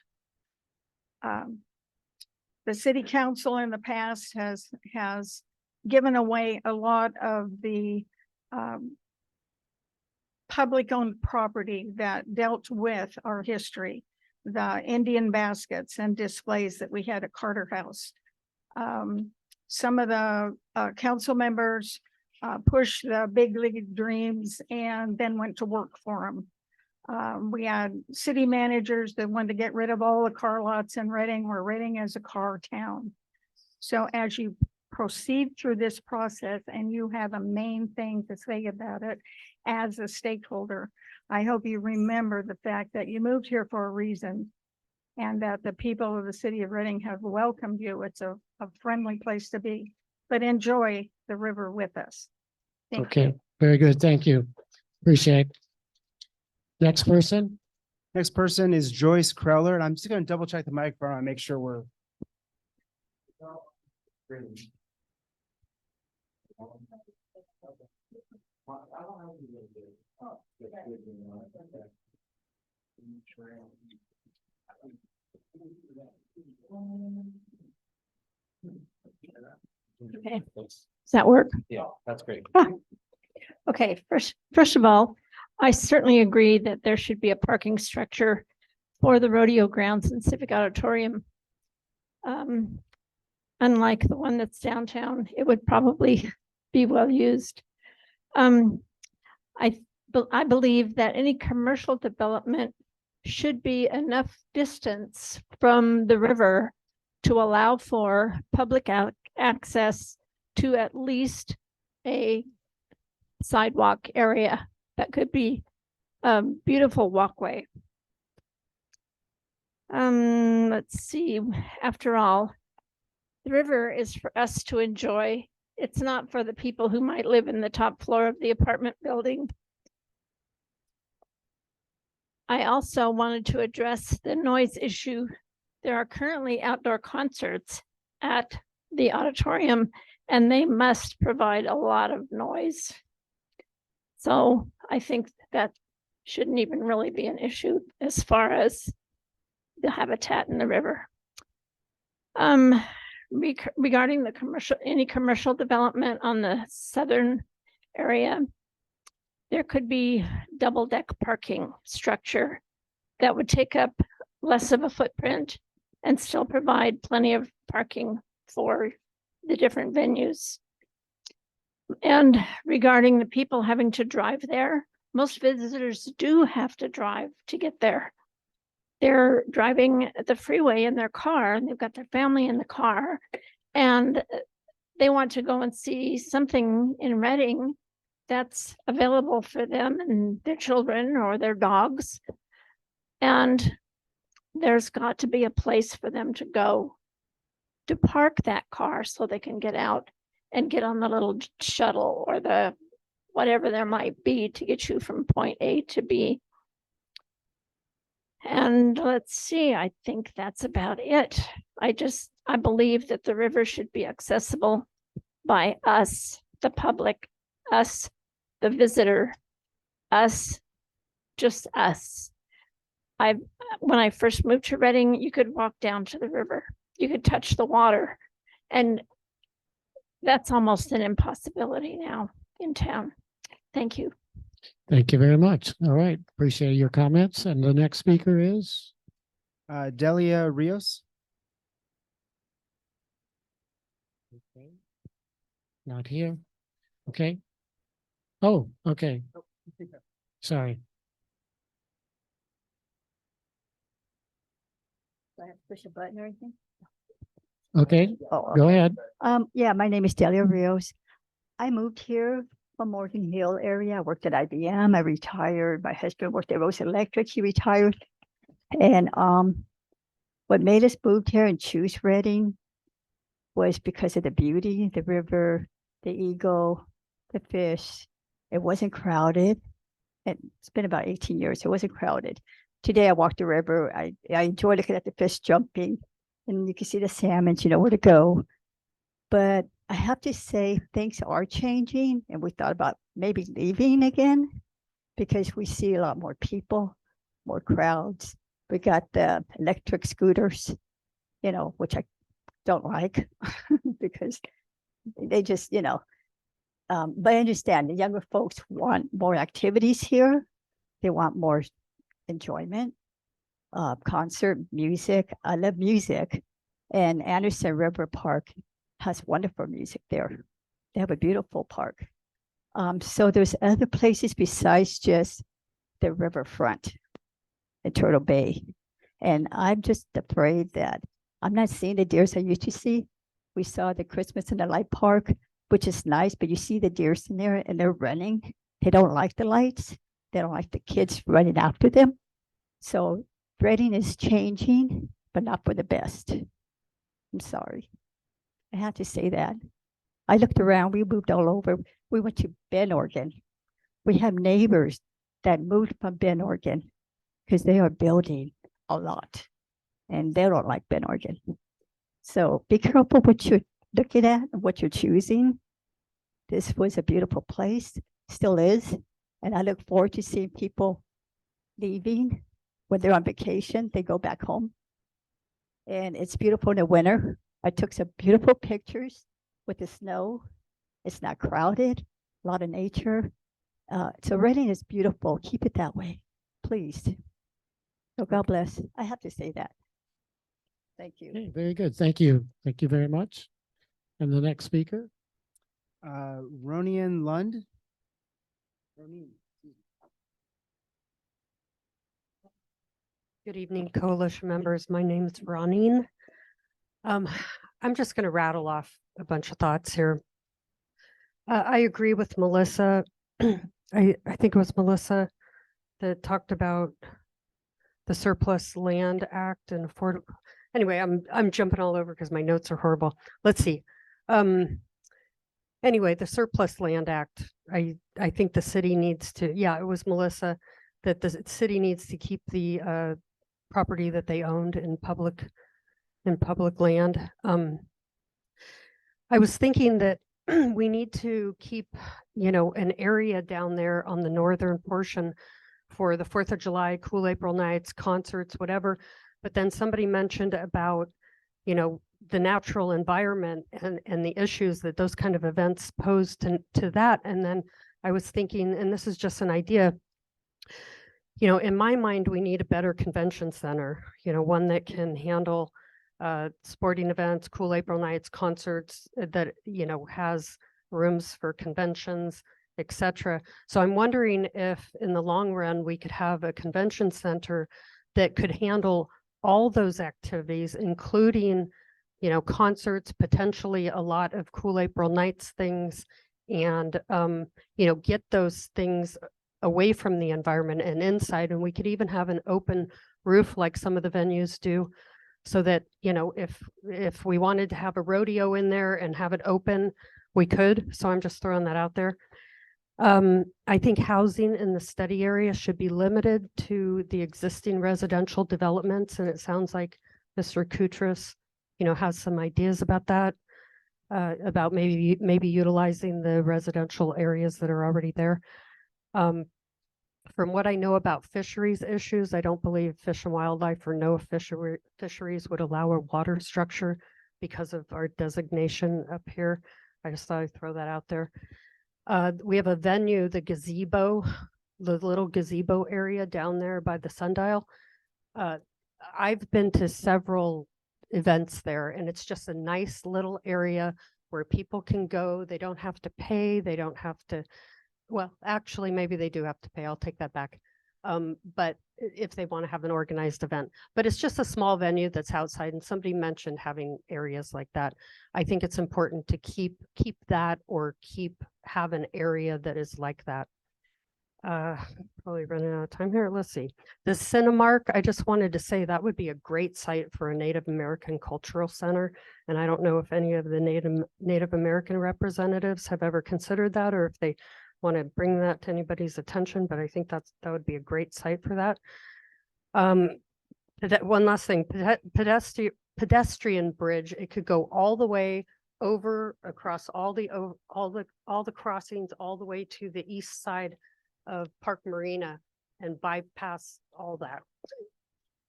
The city council in the past has given away a lot of the public-owned property that dealt with our history, the Indian baskets and displays that we had at Carter House. Some of the council members pushed the big league dreams and then went to work for them. We had city managers that wanted to get rid of all the car lots in Reading, where Reading is a car town. So as you proceed through this process and you have a main thing to say about it as a stakeholder, I hope you remember the fact that you moved here for a reason and that the people of the city of Reading have welcomed you. It's a friendly place to be, but enjoy the river with us. Thank Okay, you. very good. Thank you. Appreciate. Next person. Next person is Joyce Crowler, and I'm just going to double check the microphone and make sure we're. Okay, does that work? Yeah, that's great. Okay, first of all, I certainly agree that there should be a parking structure for the rodeo grounds and civic auditorium. Unlike the one that's downtown, it would probably be well used. I believe that any commercial development should be enough distance from the river to allow for public access to at least a sidewalk area that could be a beautiful walkway. Let's see, after all, the river is for us to enjoy. It's not for the people who might live in the top floor of the apartment building. I also wanted to address the noise issue. There are currently outdoor concerts at the auditorium, and they must provide a lot of noise. So I think that shouldn't even really be an issue as far as the habitat in the river. Regarding the any commercial development on the southern area, there could be double-deck parking structure that would take up less of a footprint and still provide plenty of parking for the different venues. And regarding the people having to drive there, most visitors do have to drive to get there. They're driving the freeway in their car and they've got their family in the car and they want to go and see something in Reading that's available for them and their children or their dogs. And there's got to be a place for them to go to park that car so they can get out and get on the little shuttle or the whatever there might be to get you from point A to B. And let's see, I think that's about it. I believe that the river should be accessible by us, the public, us, the visitor, us, just us. When I first moved to Reading, you could walk down to the river, you could touch the water, and that's almost an impossibility now in town. Thank you. Thank you very much. All right, appreciate your comments. And the next speaker is Delia Rios. Okay. Not here. Okay. Oh, okay. Sorry. Do I have to push a button or anything? Okay, Oh, go okay. ahead. Yeah, my name is Delia Rios. I moved here from Morgan Hill area. I worked at IBM. I retired. My husband worked at Rose Electric. He retired. And what made us move here and choose Reading was because of the beauty, the river, the eagle, the fish. It wasn't crowded. It's been about 18 years. It wasn't crowded. Today I walked the river. I enjoy looking at the fish jumping and you can see the salmon, you know where to go. But I have to say things are changing and we thought about maybe leaving again because we see a lot more people, more crowds. We got the electric scooters, you know, which I don't like because they just, you know, but I understand the younger folks want more activities here. They want more enjoyment, concert, music. I love music. And Anderson River Park has wonderful music there. They have a beautiful park. So there's other places besides just the riverfront in Turtle Bay. And I'm just afraid that I'm not seeing the deers I used to see. We saw the Christmas in the Light Park, which is nice, but you see the deers in there and they're running. They don't like the lights. They don't like the kids running after them. So Reading is changing, but not for the best. I'm sorry. I have to say that. I looked around, we moved all over. We went to Bend, Oregon. We have neighbors that moved from Bend, Oregon, because they are building a lot and they don't like Bend, Oregon. So be careful what you're looking at and what you're choosing. This was a beautiful place, still is. And I look forward to seeing people leaving when they're on vacation, they go back home. And it's beautiful in the winter. I took some beautiful pictures with the snow. It's not crowded, a lot of nature. So Reading is beautiful. Keep it that way, please. So God bless. I have to say that. Thank you. Okay, very good. Thank you. Thank you very much. And the next speaker? Ronian Lund. Good evening, coalition members. My name is Ronine. I'm just going to rattle off a bunch of thoughts here. I agree with Melissa. I think it was Melissa that talked about the Surplus Land Act and affordable. Anyway, I'm jumping all over because my notes are horrible. Let's see. Anyway, the Surplus Land Act. I think the city needs to. Yeah, it was Melissa that the city needs to keep the property that they owned in public land. I was thinking that we need to keep, an area down there on the northern portion for the 4th of July, cool April nights, concerts, whatever. But then somebody mentioned about, the natural environment and the issues that those kind of events pose to that. And then I was thinking, and this is just an idea, in my mind, we need a better convention center, one that can handle sporting events, cool April nights, concerts that, has rooms for conventions, etc. So I'm wondering if in the long run, we could have a convention center that could handle all those activities, including, concerts, potentially a lot of cool April nights things, and, get those things away from the environment and inside. And we could even have an open roof like some of the venues do, so that, if we wanted to have a rodeo in there and have it open, we could. So I'm just throwing that out there. I think housing in the study area should be limited to the existing residential developments. And it sounds like Mr. Koutras, has some ideas about that, about maybe utilizing the residential areas that are already there. From what I know about fisheries issues, I don't believe Fish and Wildlife or NOAA fisheries would allow a water structure because of our designation up here. I just thought I'd throw that out there. We have a venue, the gazebo, the little gazebo area down there by the sundial. I've been to several events there, and it's just a nice little area where people can go. They don't have to pay. They don't have to. Well, actually, maybe they do have to pay. I'll take that back. But if they want to have an organized event, but it's just a small venue that's outside. And somebody mentioned having areas like that. I think it's important to keep that, or have an area that is like that. Probably running out of time here. Let's see. The Cinemark, I just wanted to say that would be a great site for a Native American cultural center. And I don't know if any of the Native American representatives have ever considered that, or if they want to bring that to anybody's attention, but I think that would be a great site for that. One last thing, pedestrian bridge. It could go all the way over across all the crossings all the way to the east side of Park Marina and bypass all that.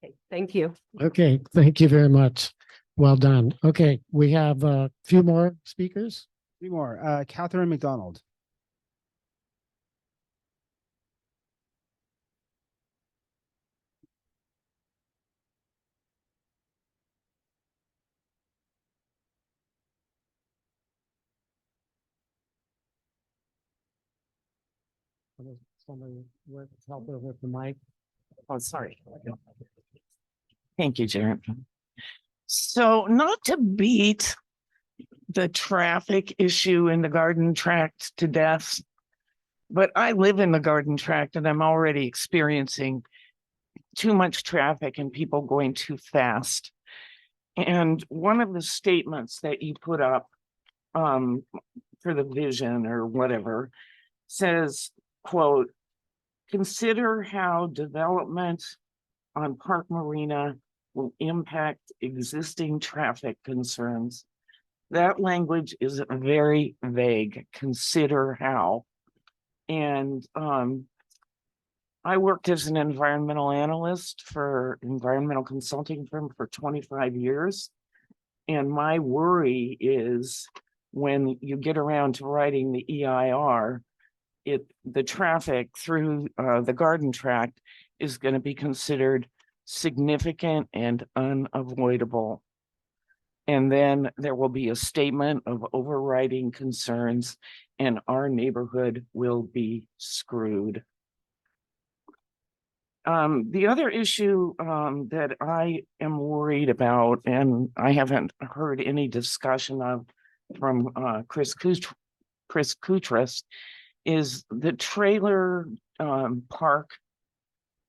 Okay, thank you. Okay, thank you very much. Well done. Okay, we have a few more speakers. 3 more. Catherine McDonald. Somebody with help her with the mic. Oh, sorry. Thank you, Jared. So not to beat the traffic issue in the Garden Tract to death, but I live in the Garden Tract and I'm already experiencing too much traffic and people going too fast. And one of the statements that you put up for the vision or whatever says, quote, consider how development on Park Marina will impact existing traffic concerns. That language is very vague. Consider how. And I worked as an environmental analyst for environmental consulting firm for 25 years. And my worry is when you get around to writing the EIR, the traffic through the Garden Tract is going to be considered significant and unavoidable. And then there will be a statement of overriding concerns and our neighborhood will be screwed. The other issue that I am worried about, and I haven't heard any discussion of from Chris Koutras, is the trailer park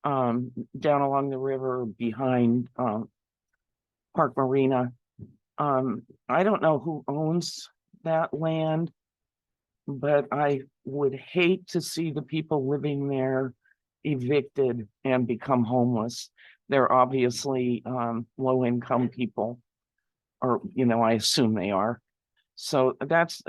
down along the river behind Park Marina. I don't know who owns that land, but I would hate to see the people living there evicted and become homeless. They're obviously low-income people, or I assume they are. So that's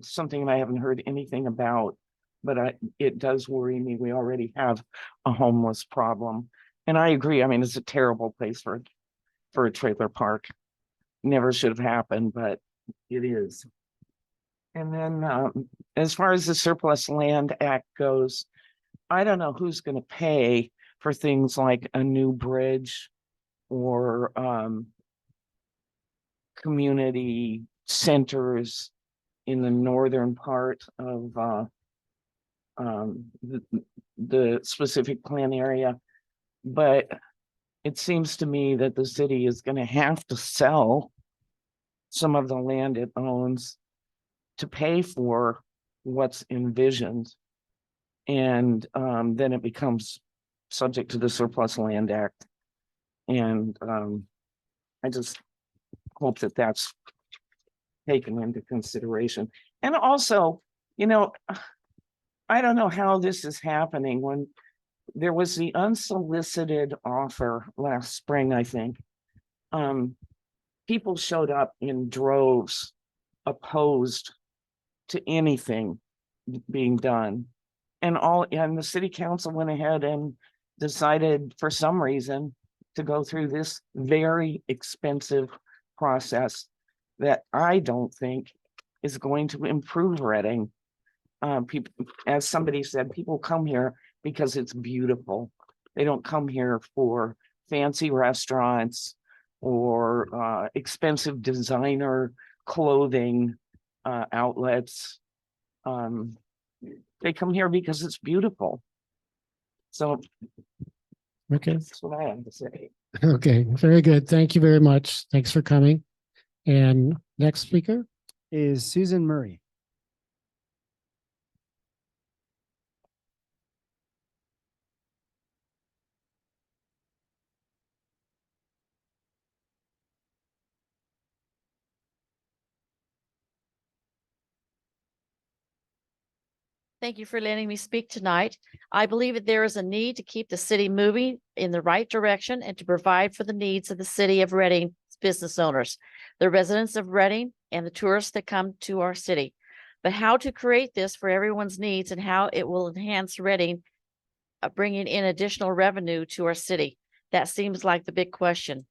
something I haven't heard anything about, but it does worry me. We already have a homeless problem, and I agree. I mean, it's a terrible place for a trailer park. Never should have happened, but it is. And then as far as the Surplus Land Act goes, I don't know who's going to pay for things like a new bridge or community centers in the northern part of the specific plan area. But it seems to me that the city is going to have to sell some of the land it owns to pay for what's envisioned. And then it becomes subject to the Surplus Land Act. And I just hope that that's taken into consideration. And also, I don't know how this is happening. When there was the unsolicited offer last spring, I think, people showed up in droves opposed to anything being done. And the city council went ahead and decided for some reason to go through this very expensive process that I don't think is going to improve Reading. People, as somebody said, people come here because it's beautiful. They don't come here for fancy restaurants or expensive designer clothing outlets. They come here because it's beautiful. So Okay. that's what I have to say. Okay, very good. Thank you very much. Thanks for coming. And next speaker is Susan Murray. Thank you for letting me speak tonight. I believe that there is a need to keep the city moving in the right direction and to provide for the needs of the city of Reading business owners, the residents of Reading, and the tourists that come to our city. But how to create this for everyone's needs and how it will enhance Reading, bringing in additional revenue to our city. That seems like the big question.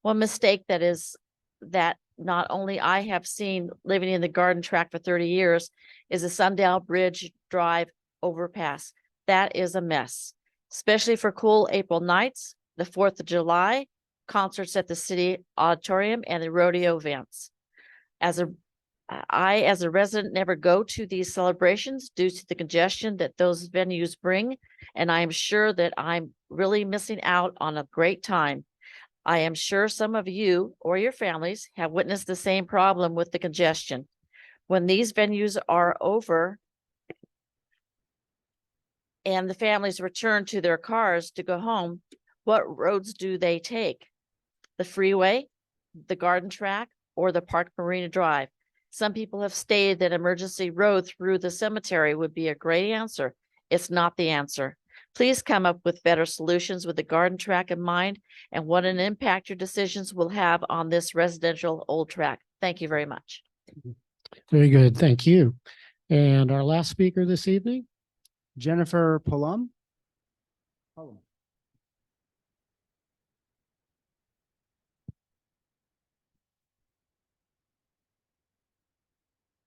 One mistake that is that not only I have seen living in the Garden Tract for 30 years is the Sundial Bridge Drive overpass. That is a mess, especially for cool April nights, the 4th of July, concerts at the city auditorium, and the rodeo events. As I, as a resident, never go to these celebrations due to the congestion that those venues bring, and I am sure that I'm really missing out on a great time. I am sure some of you or your families have witnessed the same problem with the congestion. When these venues are over and the families return to their cars to go home, what roads do they take? The freeway, the garden track, or the Park Marina Drive? Some people have stated that emergency road through the cemetery would be a great answer. It's not the answer. Please come up with better solutions with the garden track in mind and what an impact your decisions will have on this residential old track. Thank you very much. Very good. Thank you. And our last speaker this evening, Jennifer Pullum.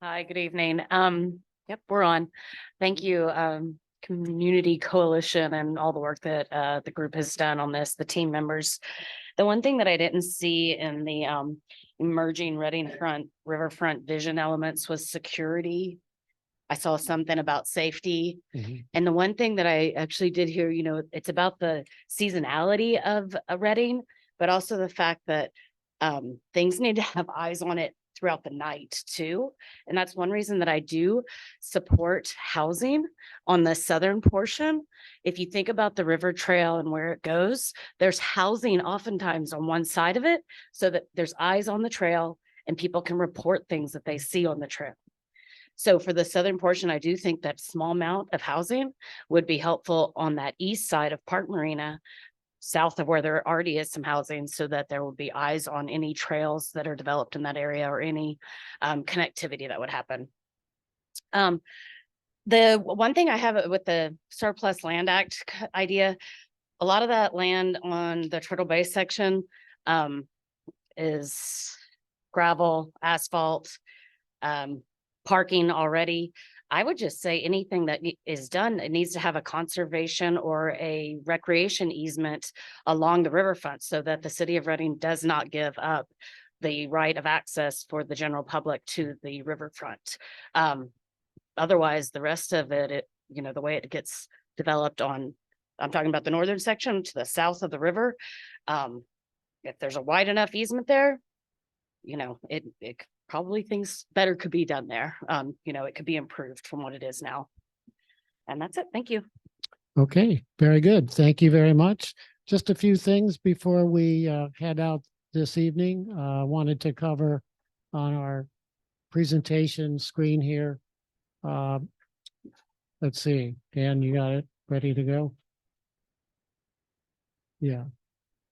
Hi, good evening. Yep, we're on. Thank you, Community Coalition and all the work that the group has done on this, the team members. The one thing that I didn't see in the emerging Riverfront vision elements was security. I saw something about safety. And the one thing that I actually did hear, it's about the seasonality of a Reading, but also the fact that things need to have eyes on it throughout the night too. And that's one reason that I do support housing on the southern portion. If you think about the river trail and where it goes, there's housing oftentimes on one side of it so that there's eyes on the trail and people can report things that they see on the trail. So for the southern portion, I do think that small amount of housing would be helpful on that east side of Park Marina, south of where there already is some housing, so that there will be eyes on any trails that are developed in that area or any connectivity that would happen. The one thing I have with the Surplus Land Act idea, a lot of that land on the Turtle Bay section is gravel, asphalt, parking already. I would just say anything that is done, it needs to have a conservation or a recreation easement along the riverfront so that the city of Reading does not give up the right of access for the general public to the riverfront. Otherwise, the rest of it, the way it gets developed I'm talking about the northern section to the south of the river. If there's a wide enough easement there, it probably things better could be done there. It could be improved from what it is now. And that's it. Thank you. okay, very good. Thank you very much. Just a few things before we head out this evening. Wanted to cover on our presentation screen here. Let's see, Dan, you got it ready to go? Yeah,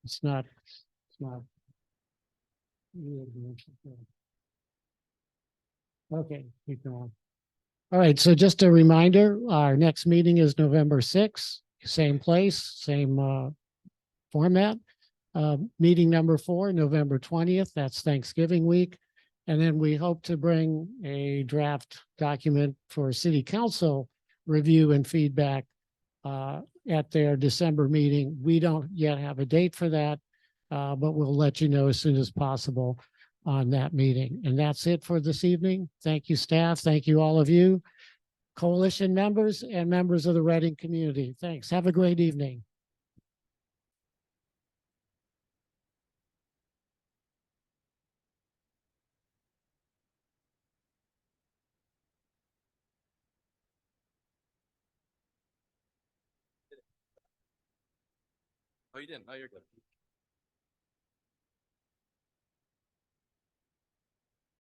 it's not. Okay, keep going. All right, so just a reminder, our next meeting is November 6th, same place, same format. Meeting number 4, November 20th, that's Thanksgiving week. And then we hope to bring a draft document for city council review and feedback at their December meeting. We don't yet have a date for that, but we'll let you know as soon as possible on that meeting. And that's it for this evening. Thank you, staff. Thank you, all of you, coalition members and members of the Reading community. Thanks. Have a great evening. Oh, you didn't? Oh, you're good.